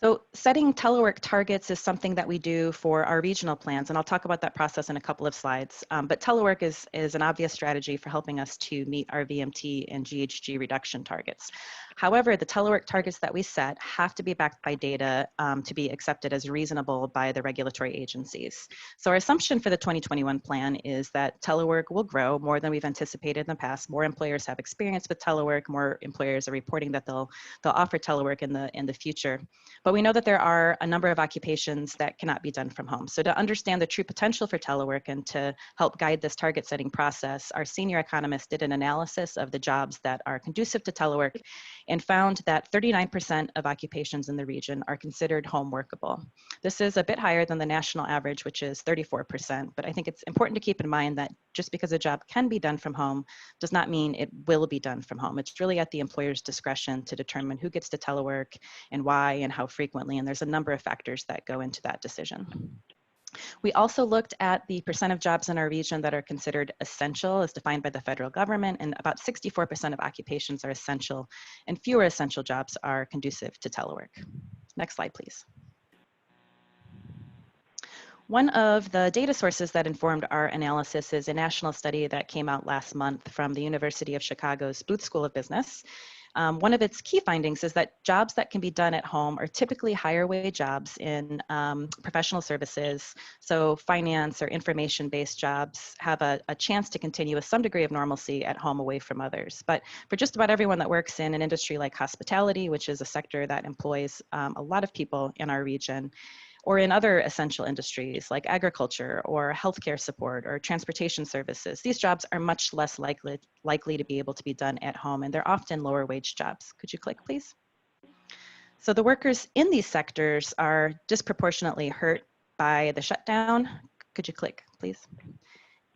So setting telework targets is something that we do for our regional plans, and I'll talk about that process in a couple of slides. But telework is an obvious strategy for helping us to meet our VMT and GHG reduction targets. However, the telework targets that we set have to be backed by data to be accepted as reasonable by the regulatory agencies. So our assumption for the 2021 plan is that telework will grow more than we've anticipated in the past. More employers have experience with telework. More employers are reporting that they'll offer telework in the future. But we know that there are a number of occupations that cannot be done from home. So to understand the true potential for telework and to help guide this target setting process, our senior economist did an analysis of the jobs that are conducive to telework and found that 39% of occupations in the region are considered home workable. This is a bit higher than the national average, which is 34%, but I think it's important to keep in mind that just because a job can be done from home does not mean it will be done from home. It's really at the employer's discretion to determine who gets to telework and why and how frequently, and there's a number of factors that go into that decision. We also looked at the percent of jobs in our region that are considered essential as defined by the federal government, and about 64% of occupations are essential, and fewer essential jobs are conducive to telework. Next slide, please. One of the data sources that informed our analysis is a national study that came out last month from the University of Chicago's Booth School of Business. One of its key findings is that jobs that can be done at home are typically higher wage jobs in professional services. So finance or information-based jobs have a chance to continue with some degree of normalcy at home away from others. But for just about everyone that works in an industry like hospitality, which is a sector that employs a lot of people in our region, or in other essential industries like agriculture or healthcare support or transportation services, these jobs are much less likely to be able to be done at home, and they're often lower wage jobs. Could you click, please? So the workers in these sectors are disproportionately hurt by the shutdown. Could you click, please?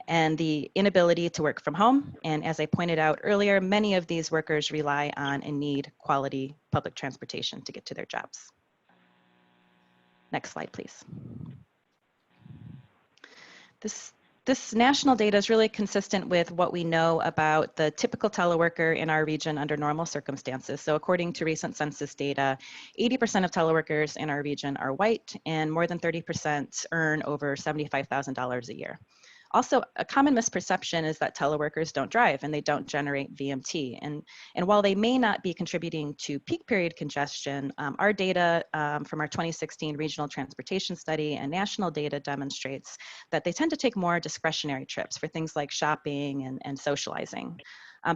And the inability to work from home. And as I pointed out earlier, many of these workers rely on and need quality public transportation to get to their jobs. Next slide, please. This national data is really consistent with what we know about the typical teleworker in our region under normal circumstances. So according to recent census data, 80% of teleworkers in our region are white, and more than 30% earn over $75,000 a year. Also, a common misperception is that teleworkers don't drive and they don't generate VMT. And while they may not be contributing to peak period congestion, our data from our 2016 regional transportation study and national data demonstrates that they tend to take more discretionary trips for things like shopping and socializing.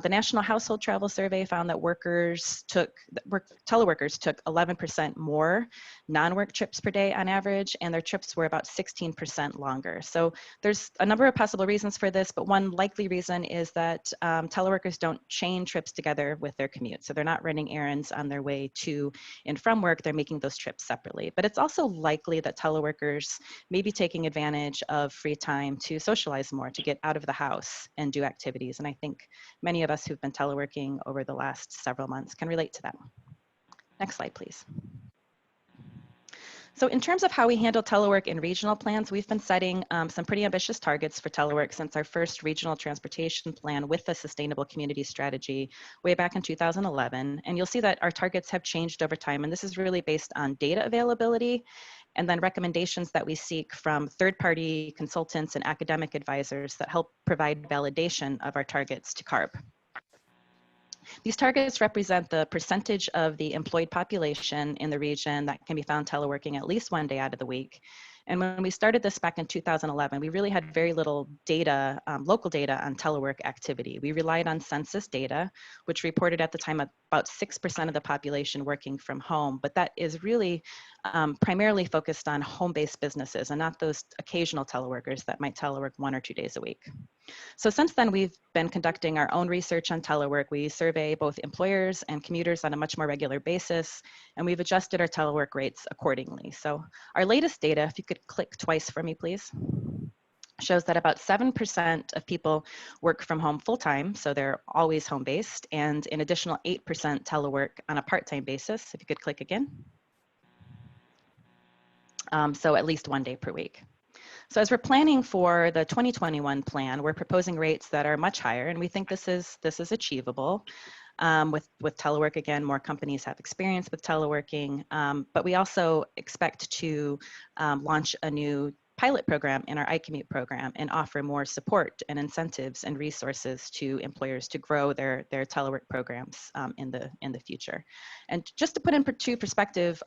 The National Household Travel Survey found that teleworkers took 11% more non-work trips per day on average, and their trips were about 16% longer. So there's a number of possible reasons for this, but one likely reason is that teleworkers don't chain trips together with their commute. So they're not running errands on their way to and from work, they're making those trips separately. But it's also likely that teleworkers may be taking advantage of free time to socialize more, to get out of the house and do activities. And I think many of us who've been teleworking over the last several months can relate to that. Next slide, please. So in terms of how we handle telework in regional plans, we've been setting some pretty ambitious targets for telework since our first regional transportation plan with the Sustainable Community Strategy way back in 2011. And you'll see that our targets have changed over time. And this is really based on data availability and then recommendations that we seek from third-party consultants and academic advisors that help provide validation of our targets to CARB. These targets represent the percentage of the employed population in the region that can be found teleworking at least one day out of the week. And when we started this back in 2011, we really had very little data, local data on telework activity. We relied on census data, which reported at the time about 6% of the population working from home, but that is really primarily focused on home-based businesses and not those occasional teleworkers that might telework 1 or 2 days a week. So since then, we've been conducting our own research on telework. We survey both employers and commuters on a much more regular basis, and we've adjusted our telework rates accordingly. So our latest data, if you could click twice for me, please, shows that about 7% of people work from home full-time, so they're always home-based, and an additional 8% telework on a part-time basis, if you could click again. So at least 1 day per week. So as we're planning for the 2021 plan, we're proposing rates that are much higher, and we think this is achievable. With telework, again, more companies have experience with teleworking, but we also expect to launch a new pilot program in our iCommute program and offer more support and incentives and resources to employers to grow their telework programs in the future. And just to put into perspective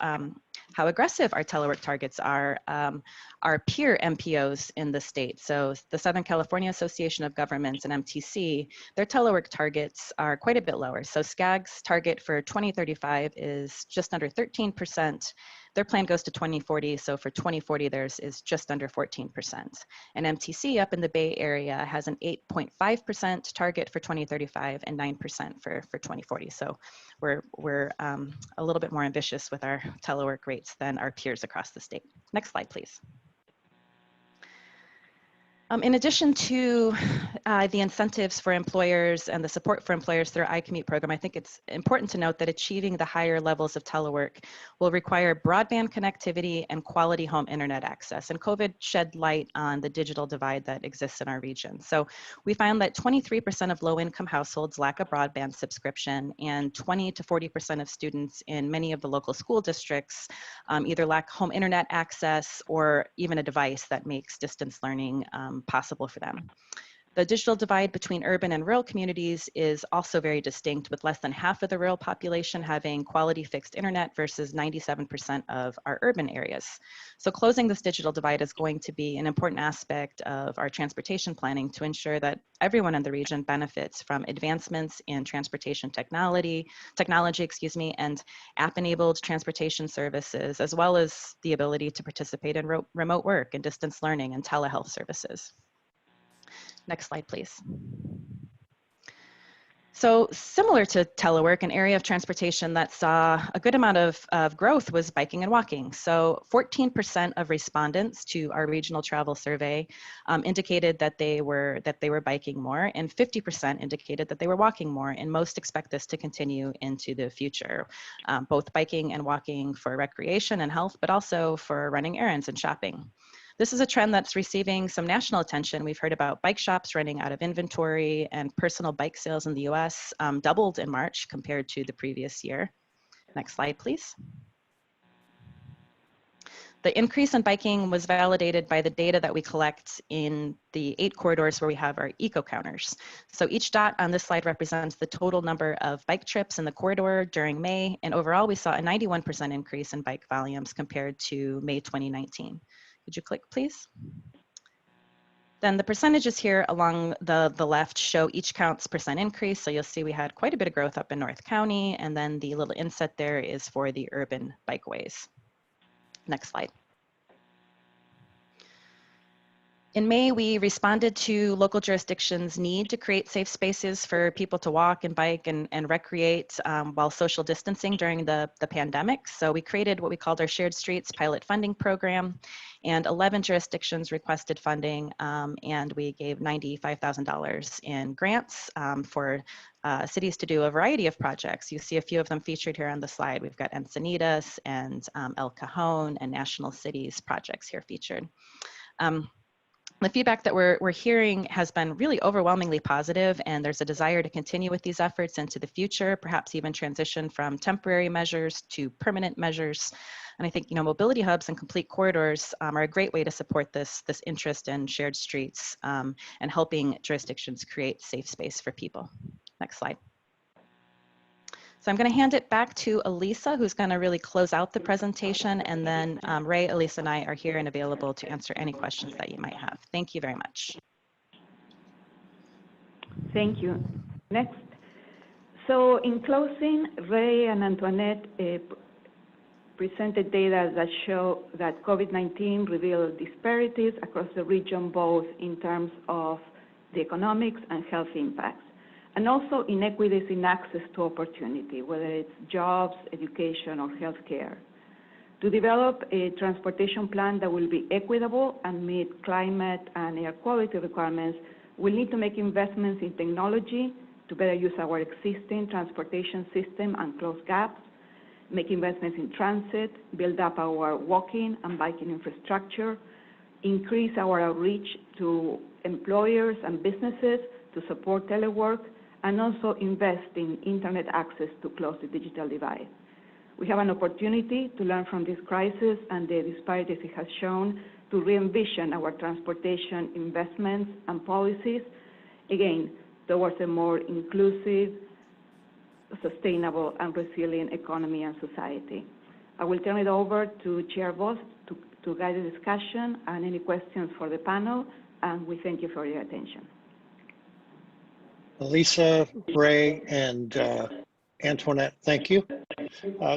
how aggressive our telework targets are, our peer MPOs in the state, so the Southern California Association of Governments and MTC, their telework targets are quite a bit lower. So SCAG's target for 2035 is just under 13%. Their plan goes to 2040, so for 2040, theirs is just under 14%. And MTC up in the Bay Area has an 8.5% target for 2035 and 9% for 2040. So we're a little bit more ambitious with our telework rates than our peers across the state. Next slide, please. In addition to the incentives for employers and the support for employers through our iCommute program, I think it's important to note that achieving the higher levels of telework will require broadband connectivity and quality home internet access. And COVID shed light on the digital divide that exists in our region. So we found that 23% of low-income households lack a broadband subscription, and 20 to 40% of students in many of the local school districts either lack home internet access or even a device that makes distance learning possible for them. The digital divide between urban and rural communities is also very distinct, with less than half of the rural population having quality fixed internet versus 97% of our urban areas. So closing this digital divide is going to be an important aspect of our transportation planning to ensure that everyone in the region benefits from advancements in transportation technology, and app-enabled transportation services, as well as the ability to participate in remote work and distance learning and telehealth services. Next slide, please. So similar to telework, an area of transportation that saw a good amount of growth was biking and walking. So 14% of respondents to our regional travel survey indicated that they were biking more, and 50% indicated that they were walking more, and most expect this to continue into the future, both biking and walking for recreation and health, but also for running errands and shopping. This is a trend that's receiving some national attention. We've heard about bike shops running out of inventory, and personal bike sales in the US doubled in March compared to the previous year. Next slide, please. The increase in biking was validated by the data that we collect in the 8 corridors where we have our eco counters. So each dot on this slide represents the total number of bike trips in the corridor during May, and overall we saw a 91% increase in bike volumes compared to May 2019. Could you click, please? Then the percentages here along the left show each count's percent increase. So you'll see we had quite a bit of growth up in North County, and then the little inset there is for the urban bikeways. Next slide. In May, we responded to local jurisdictions' need to create safe spaces for people to walk and bike and recreate while social distancing during the pandemic. So we created what we called our Shared Streets Pilot Funding Program, and 11 jurisdictions requested funding, and we gave $95,000 in grants for cities to do a variety of projects. You see a few of them featured here on the slide. We've got Encinitas and El Cajon and National Cities projects here featured. The feedback that we're hearing has been really overwhelmingly positive, and there's a desire to continue with these efforts into the future, perhaps even transition from temporary measures to permanent measures. And I think, mobility hubs and complete corridors are a great way to support this interest in shared streets and helping jurisdictions create safe space for people. Next slide. So I'm going to hand it back to Elisa, who's going to really close out the presentation, and then Ray, Elisa, and I are here and available to answer any questions that you might have. Thank you very much. Thank you. Next. So in closing, Ray and Antoinette presented data that show that COVID-19 revealed disparities across the region, both in terms of the economics and health impacts, and also inequities in access to opportunity, whether it's jobs, education, or healthcare. To develop a transportation plan that will be equitable and meet climate and air quality requirements, we'll need to make investments in technology to better use our existing transportation system and close gaps, make investments in transit, build up our walking and biking infrastructure, increase our outreach to employers and businesses to support telework, and also invest in internet access to close the digital divide. We have an opportunity to learn from this crisis and the disparities it has shown to re-envision our transportation investments and policies, again, towards a more inclusive, sustainable, and resilient economy and society. I will turn it over to Chair Voss to guide the discussion and any questions for the panel, and we thank you for your attention. Elisa, Ray, and Antoinette, thank you.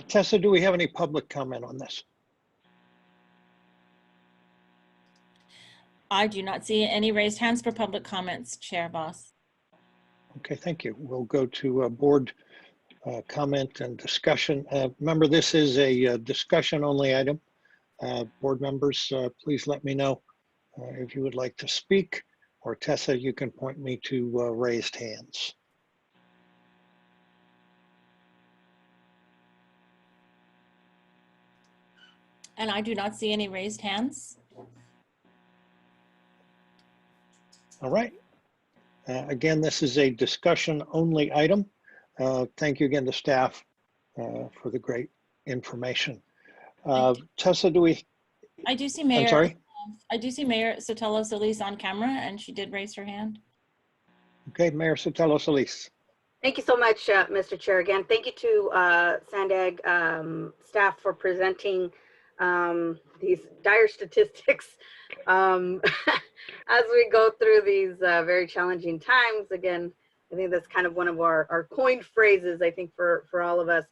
Tessa, do we have any public comment on this? I do not see any raised hands for public comments, Chair Voss. Okay, thank you. We'll go to board comment and discussion. Remember, this is a discussion only item. Board members, please let me know if you would like to speak, or Tessa, you can point me to raised hands. And I do not see any raised hands. All right. Again, this is a discussion only item. Thank you again to staff for the great information. Tessa, do we? I do see Mayor. I'm sorry? I do see Mayor Sotelo Solis on camera, and she did raise her hand. Okay, Mayor Sotelo Solis. Thank you so much, Mr. Chair. Again, thank you to Sandag staff for presenting these dire statistics as we go through these very challenging times. Again, I think that's kind of one of our coined phrases, I think, for all of us.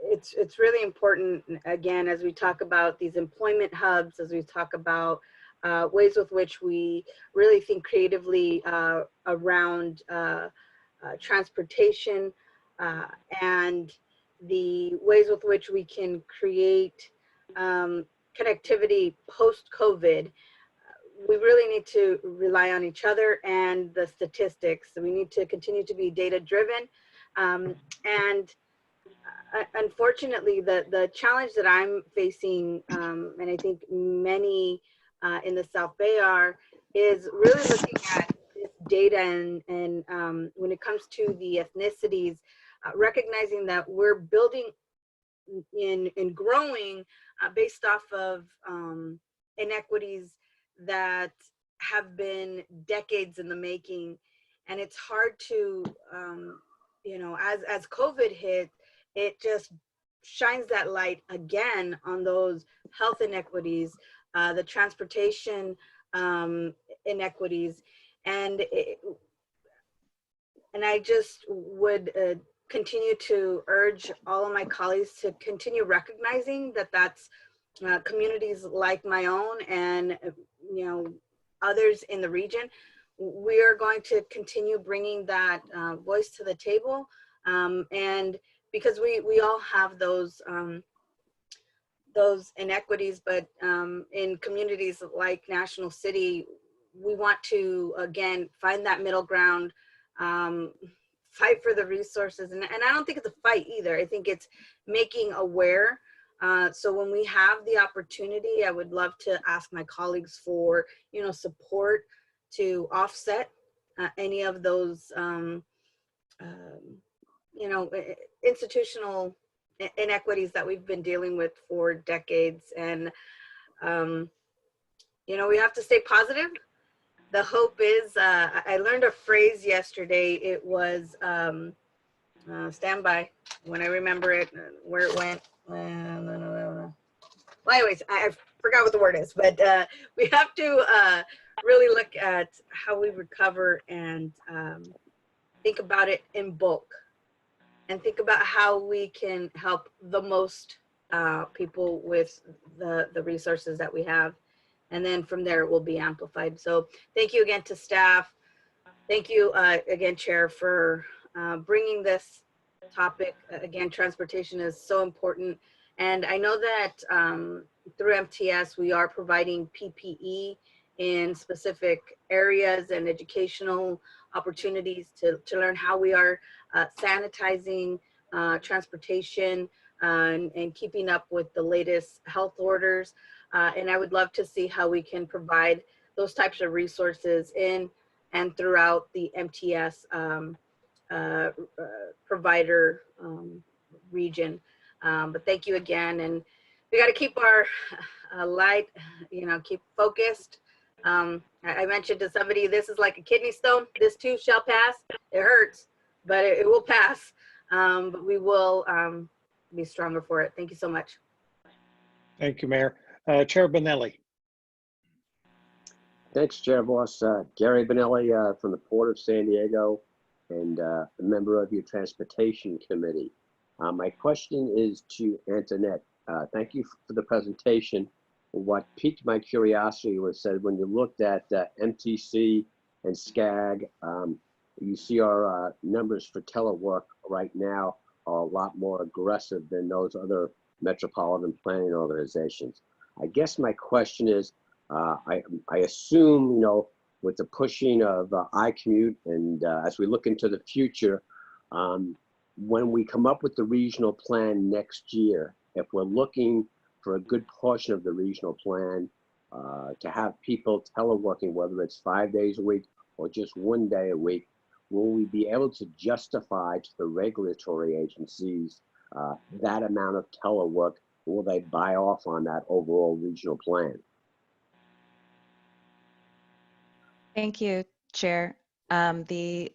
It's really important, again, as we talk about these employment hubs, as we talk about ways with which we really think creatively around transportation and the ways with which we can create connectivity post-COVID. We really need to rely on each other and the statistics. So we need to continue to be data-driven. And unfortunately, the challenge that I'm facing, and I think many in the South Bay are, is really looking at this data and when it comes to the ethnicities, recognizing that we're building and growing based off of inequities that have been decades in the making. And it's hard to, you know, as COVID hit, it just shines that light again on those health inequities, the transportation inequities, and I just would continue to urge all of my colleagues to continue recognizing that that's communities like my own and others in the region. We are going to continue bringing that voice to the table, and because we all have those inequities, but in communities like National City, we want to again find that middle ground, fight for the resources, and I don't think it's a fight either. I think it's making aware. So when we have the opportunity, I would love to ask my colleagues for support to offset any of those institutional inequities that we've been dealing with for decades. And we have to stay positive. The hope is, I learned a phrase yesterday. It was stand by when I remember it, where it went. Well, anyways, I forgot what the word is, but we have to really look at how we recover and think about it in bulk, and think about how we can help the most people with the resources that we have. And then from there, it will be amplified. So thank you again to staff. Thank you again, Chair, for bringing this topic. Again, transportation is so important. And I know that through MTS, we are providing PPE in specific areas and educational opportunities to learn how we are sanitizing transportation and keeping up with the latest health orders. And I would love to see how we can provide those types of resources in and throughout the MTS provider region. But thank you again. And we got to keep our light, keep focused. I mentioned to somebody, this is like a kidney stone. This too shall pass. It hurts, but it will pass. But we will be stronger for it. Thank you so much. Thank you, Mayor. Chair Bonelli. Thanks, Chair Boss. Gary Bonelli from the Port of San Diego and a member of your Transportation Committee. My question is to Antoinette. Thank you for the presentation. What piqued my curiosity was said when you looked at MTC and SCAG, you see our numbers for telework right now are a lot more aggressive than those other metropolitan planning organizations. I guess my question is, I assume, with the pushing of iCommute and as we look into the future, when we come up with the regional plan next year, if we're looking for a good portion of the regional plan to have people teleworking, whether it's 5 days a week or just 1 day a week, will we be able to justify to the regulatory agencies that amount of telework? Will they buy off on that overall regional plan? Thank you, Chair. The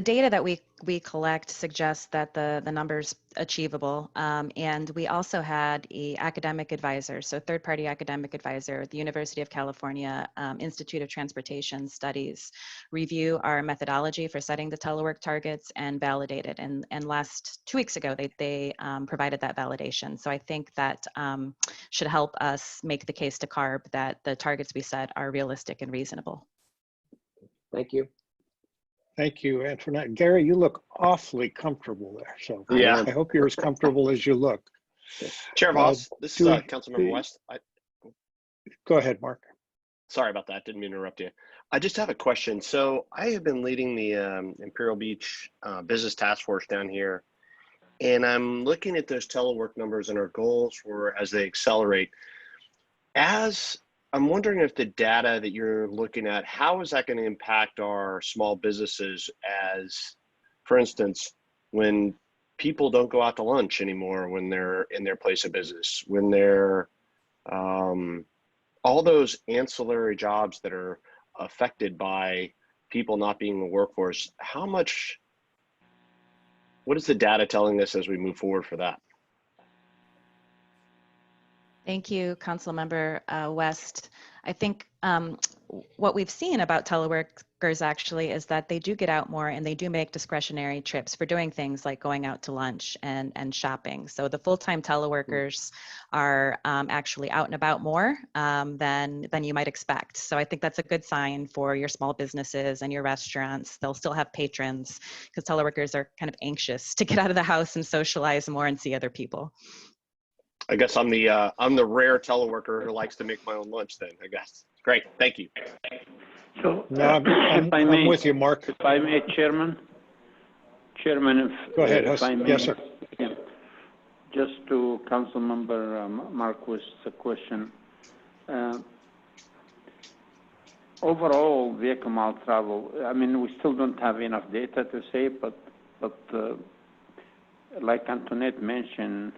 data that we collect suggests that the number's achievable, and we also had an academic advisor, so third-party academic advisor, the University of California Institute of Transportation Studies, review our methodology for setting the telework targets and validate it. And last 2 weeks ago, they provided that validation. So I think that should help us make the case to CARB that the targets we set are realistic and reasonable. Thank you. Thank you, Antoinette. Gary, you look awfully comfortable there. So Yeah. I hope you're as comfortable as you look. Chair Voss, this is Councilmember West. Go ahead, Mark. Sorry about that. Didn't mean to interrupt you. I just have a question. So I have been leading the Imperial Beach Business Task Force down here, and I'm looking at those telework numbers and our goals for as they accelerate. I'm wondering if the data that you're looking at, how is that going to impact our small businesses as, for instance, when people don't go out to lunch anymore when they're in their place of business, when they're all those ancillary jobs that are affected by people not being in the workforce, what is the data telling us as we move forward for that? Thank you, Councilmember West. I think what we've seen about teleworkers actually is that they do get out more and they do make discretionary trips for doing things like going out to lunch and shopping. So the full-time teleworkers are actually out and about more than you might expect. So I think that's a good sign for your small businesses and your restaurants. They'll still have patrons because teleworkers are kind of anxious to get out of the house and socialize more and see other people. I guess I'm the rare teleworker who likes to make my own lunch then, I guess. Great, thank you. So, No, I'm with you, Mark. If I may, Chairman, Go ahead, if I may. yes, sir. Yeah. Just to Councilmember Marquis' question. Overall, vehicle mile travel, I mean, we still don't have enough data to say, but like Antoinette mentioned,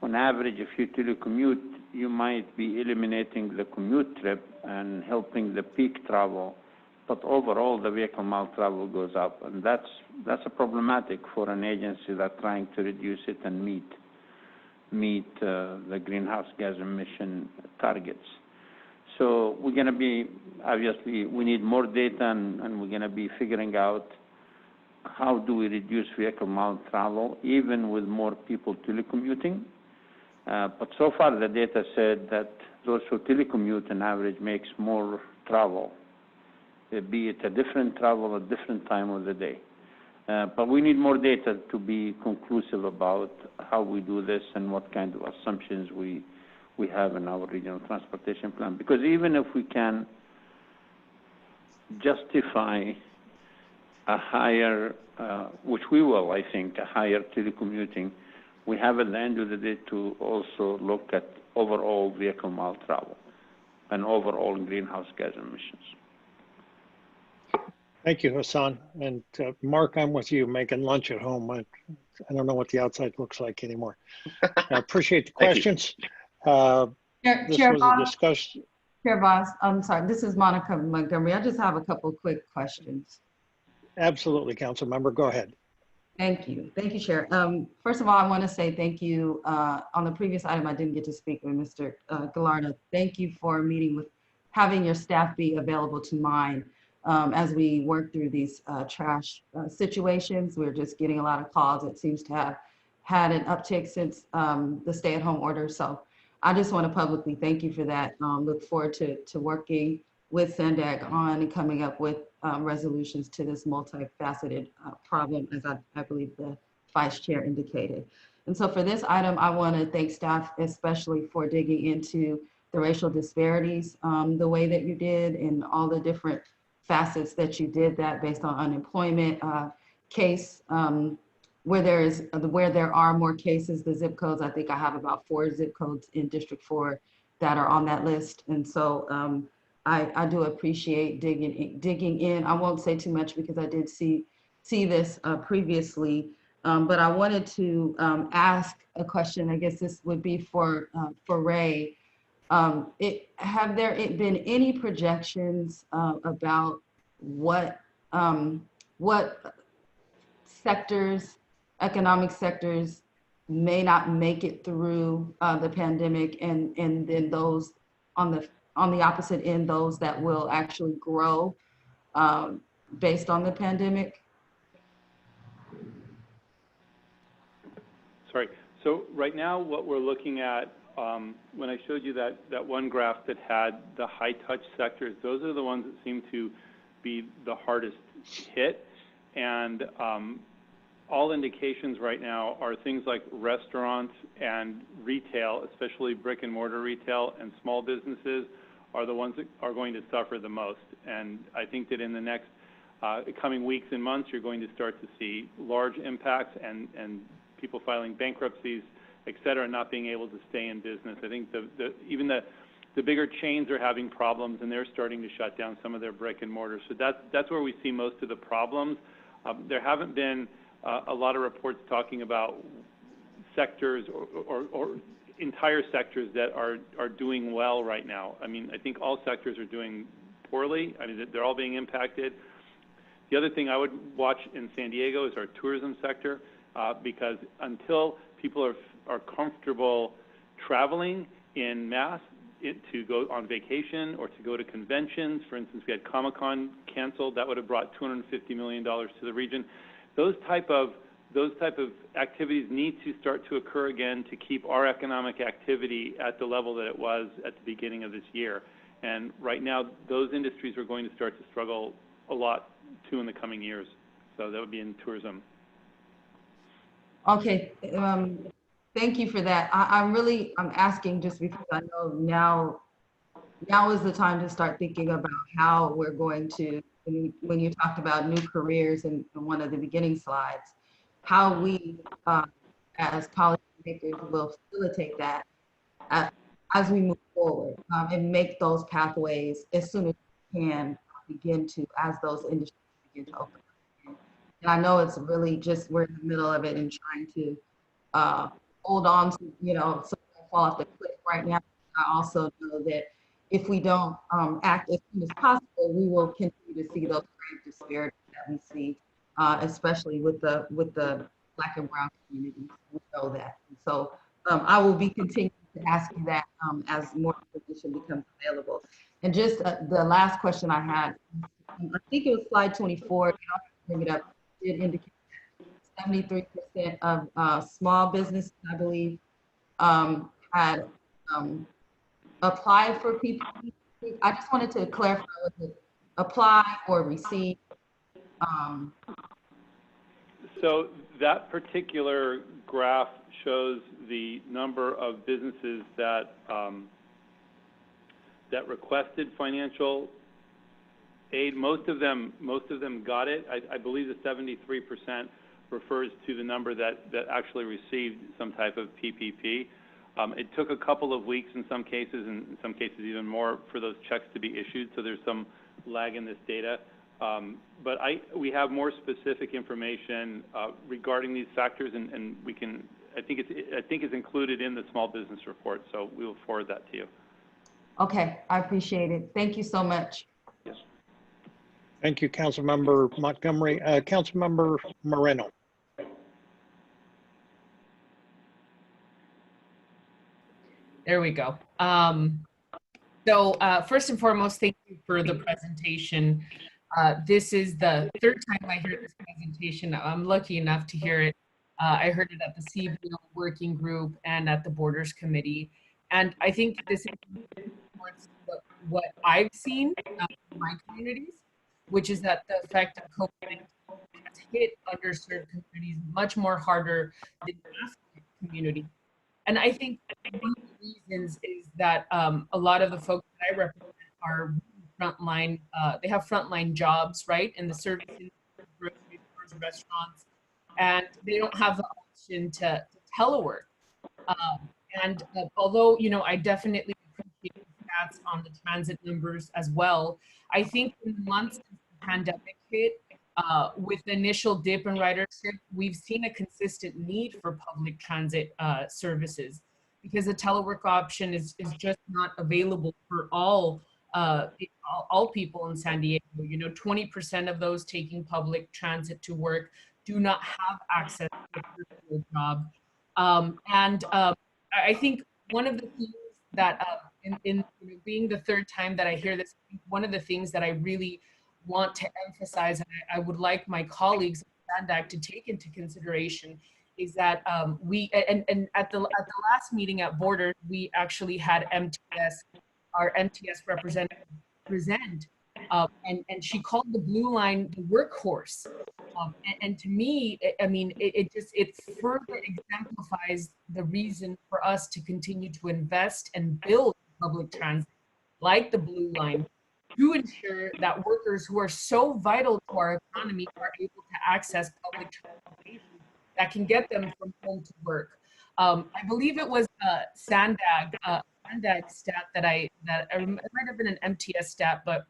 on average, if you telecommute, you might be eliminating the commute trip and helping the peak travel. But overall, the vehicle mile travel goes up, and that's a problematic for an agency that's trying to reduce it and meet the greenhouse gas emission targets. So we're going to be, obviously, we need more data, and we're going to be figuring out how do we reduce vehicle mile travel, even with more people telecommuting. But so far, the data said that those who telecommute on average makes more travel, be it a different travel at different time of the day. But we need more data to be conclusive about how we do this and what kind of assumptions we have in our regional transportation plan. Because even if we can justify a higher, which we will, I think, a higher telecommuting, we have at the end of the day to also look at overall vehicle mile travel and overall greenhouse gas emissions. Thank you, Hassan. And Mark, I'm with you, making lunch at home. I don't know what the outside looks like anymore. I appreciate the questions. This Chair was a discussion. Chair Voss, I'm sorry, this is Monica Montgomery. I just have a couple quick questions. Absolutely, council member, go ahead. Thank you, Chair. First of all, I want to say thank you. On the previous item, I didn't get to speak with Mr. Gallardo. Thank you for having your staff be available to mine as we work through these trash situations. We're just getting a lot of calls. It seems to have had an uptick since the stay-at-home order. So I just want to publicly thank you for that. Look forward to working with SANDAG on and coming up with resolutions to this multifaceted problem, as I believe the Vice Chair indicated. And so for this item, I want to thank staff especially for digging into the racial disparities the way that you did, and all the different facets that you did that based on unemployment case, where there are more cases, the zip codes. I think I have about 4 zip codes in District 4 that are on that list. And so I do appreciate digging in. I won't say too much because I did see this previously, but I wanted to ask a question. I guess this would be for Ray. Have there been any projections about what sectors, economic sectors, may not make it through the pandemic, and then those on the opposite end, those that will actually grow based on the pandemic? Sorry. So right now, what we're looking at, when I showed you that one graph that had the high touch sectors, those are the ones that seem to be the hardest hit. And all indications right now are things like restaurants and retail, especially brick and mortar retail and small businesses, are the ones that are going to suffer the most. And I think that in the next coming weeks and months, you're going to start to see large impacts and people filing bankruptcies, et cetera, not being able to stay in business. I think even the bigger chains are having problems, and they're starting to shut down some of their brick and mortar. So that's where we see most of the problems. There haven't been a lot of reports talking about sectors or entire sectors that are doing well right now. I mean, I think all sectors are doing poorly. I mean, they're all being impacted. The other thing I would watch in San Diego is our tourism sector, because until people are comfortable traveling in mass to go on vacation or to go to conventions. For instance, we had Comic-Con canceled. That would have brought $250 million to the region. Those type of activities need to start to occur again to keep our economic activity at the level that it was at the beginning of this year. And right now, those industries are going to start to struggle a lot too in the coming years. So that would be in tourism. Okay, thank you for that. I'm asking just because I know now is the time to start thinking about how we're going to, when you talked about new careers in one of the beginning slides, how we as policymakers will facilitate that as we move forward and make those pathways as soon as we can begin to, as those industries begin to open up. And I know it's really just, we're in the middle of it and trying to hold on to, so we don't fall off the cliff right now. I also know that if we don't act as soon as possible, we will continue to see those great disparities that we see, especially with the Black and Brown communities. We know that. And so I will be continuing to ask you that as more information becomes available. And just the last question I had, I think it was slide 24, you don't have to bring it up, it did indicate that 73% of small businesses, I believe, had applied for PPP. I just wanted to clarify, was it apply or receive? So that particular graph shows the number of businesses that that requested financial aid. Most of them got it. I believe the 73% refers to the number that actually received some type of PPP. It took a couple of weeks in some cases, and in some cases even more, for those checks to be issued. So there's some lag in this data. But we have more specific information regarding these factors, and we can. I think it's included in the small business report. So we will forward that to you. Okay, I appreciate it. Thank you so much. Yes. Thank you, Councilmember Montgomery. Councilmember Moreno. There we go. So first and foremost, thank you for the presentation. This is the third time I hear this presentation. I'm lucky enough to hear it. I heard it at the CBO working group and at the Borders Committee. And I think this supports what I've seen in my communities, which is that the effect of COVID has hit underserved communities much more harder than affluent communities. And I think one of the reasons is that a lot of the folks that I represent are frontline, they have frontline jobs, right? In the service industry, grocery stores, restaurants, and they don't have the option to telework. And although, I definitely appreciate the stats on the transit numbers as well, I think in the months since the pandemic hit, with the initial dip in ridership, we've seen a consistent need for public transit services because the telework option is just not available for all people in San Diego. 20% of those taking public transit to work do not have access to a personal job. I think one of the things that, in being the third time that I hear this, one of the things that I really want to emphasize, and I would like my colleagues at SANDAG to take into consideration, is that we, and at the last meeting at Borders, we actually had our MTS representative present, and she called the Blue Line the workhorse. And to me, I mean, it further exemplifies the reason for us to continue to invest and build public transit like the Blue Line to ensure that workers who are so vital to our economy are able to access public transportation that can get them from home to work. I believe it was SANDAG stat that it might have been an MTS stat, but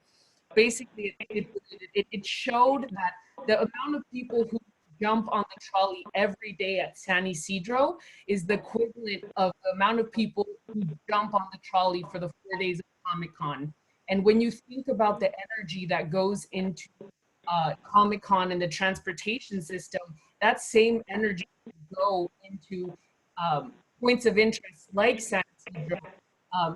basically it showed that the amount of people who jump on the trolley every day at San Isidro is the equivalent of the amount of people who jump on the trolley for the 4 days of Comic-Con. And when you think about the energy that goes into Comic-Con and the transportation system, that same energy can go into points of interest like San Isidro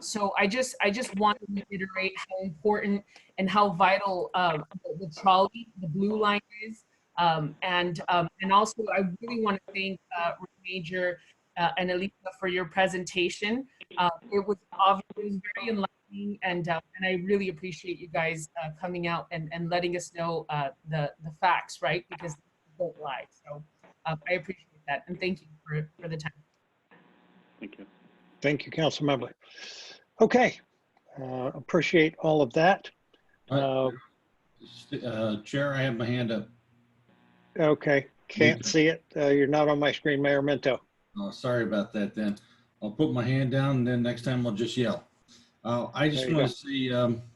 So I just want to reiterate how important and how vital the trolley, the blue line is. And also I really want to thank Major and Elisa for your presentation. It was very enlightening, and I really appreciate you guys coming out and letting us know the facts, right? Because they don't lie. So I appreciate that, and thank you for the time. Thank you. Thank you, council member. Okay, appreciate all of that. Chair, I have my hand up. Okay, can't see it. You're not on my screen, Mayor Minto. Oh, sorry about that then. I'll put my hand down and then next time I'll just yell. I just want to say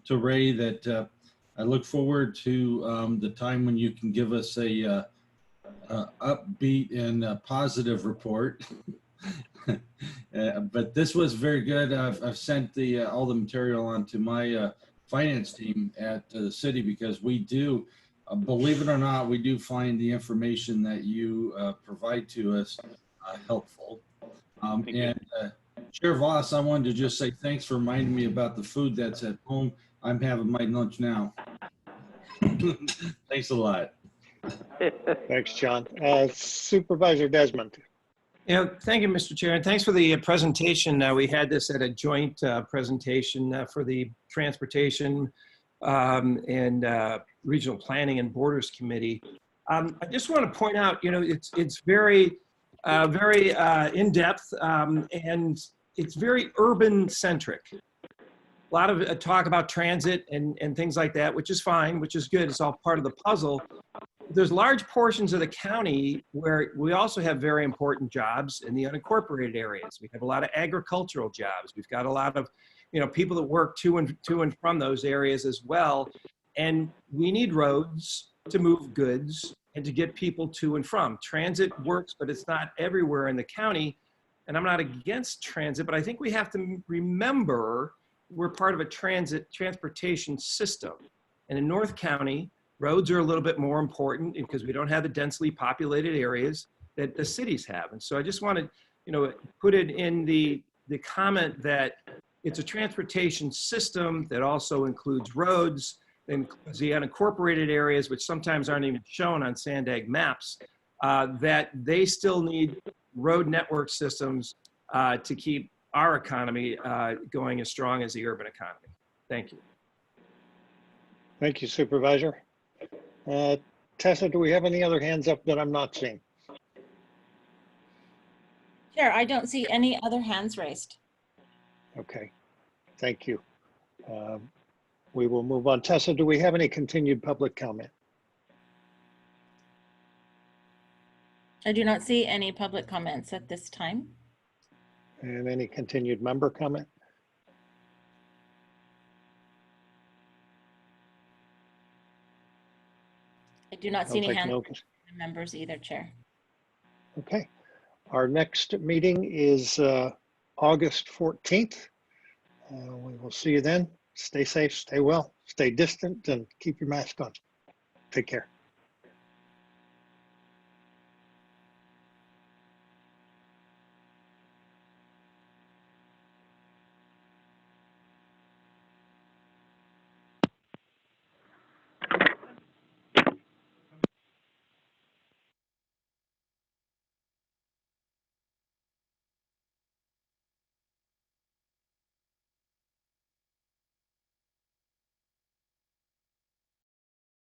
to Ray that I look forward to the time when you can give us a upbeat and positive report. But this was very good. I've sent all the material on to my finance team at the city because we do, believe it or not, we do find the information that you provide to us helpful. Chair Voss, I wanted to just say thanks for reminding me about the food that's at home. I'm having my lunch now. Thanks a lot. Thanks, John. Supervisor Desmond. Yeah, thank you, Mr. Chair, and thanks for the presentation. We had this at a joint presentation for the Transportation and Regional Planning and Borders Committee. I just want to point out, it's very in-depth and it's very urban-centric. A lot of talk about transit and things like that, which is fine, which is good. It's all part of the puzzle. There's large portions of the county where we also have very important jobs in the unincorporated areas. We have a lot of agricultural jobs. We've got a lot of, people that work to and from those areas as well. And we need roads to move goods and to get people to and from. Transit works, but it's not everywhere in the county. And I'm not against transit, but I think we have to remember we're part of a transportation system. And in North County, roads are a little bit more important because we don't have the densely populated areas that the cities have. And so I just want to, put it in the comment that it's a transportation system that also includes roads, includes the unincorporated areas, which sometimes aren't even shown on Sandag maps, that they still need road network systems to keep our economy going as strong as the urban economy. Thank you. Thank you, Supervisor. Tessa, do we have any other hands up that I'm not seeing? Chair, I don't see any other hands raised. Okay, thank you. We will move on. Tessa, do we have any continued public comment? I do not see any public comments at this time. And any continued member comment? I do not see any hands from members either, Chair. Okay. Our next meeting is August 14th. We will see you then. Stay safe, stay well, stay distant, and keep your mask on. Take care.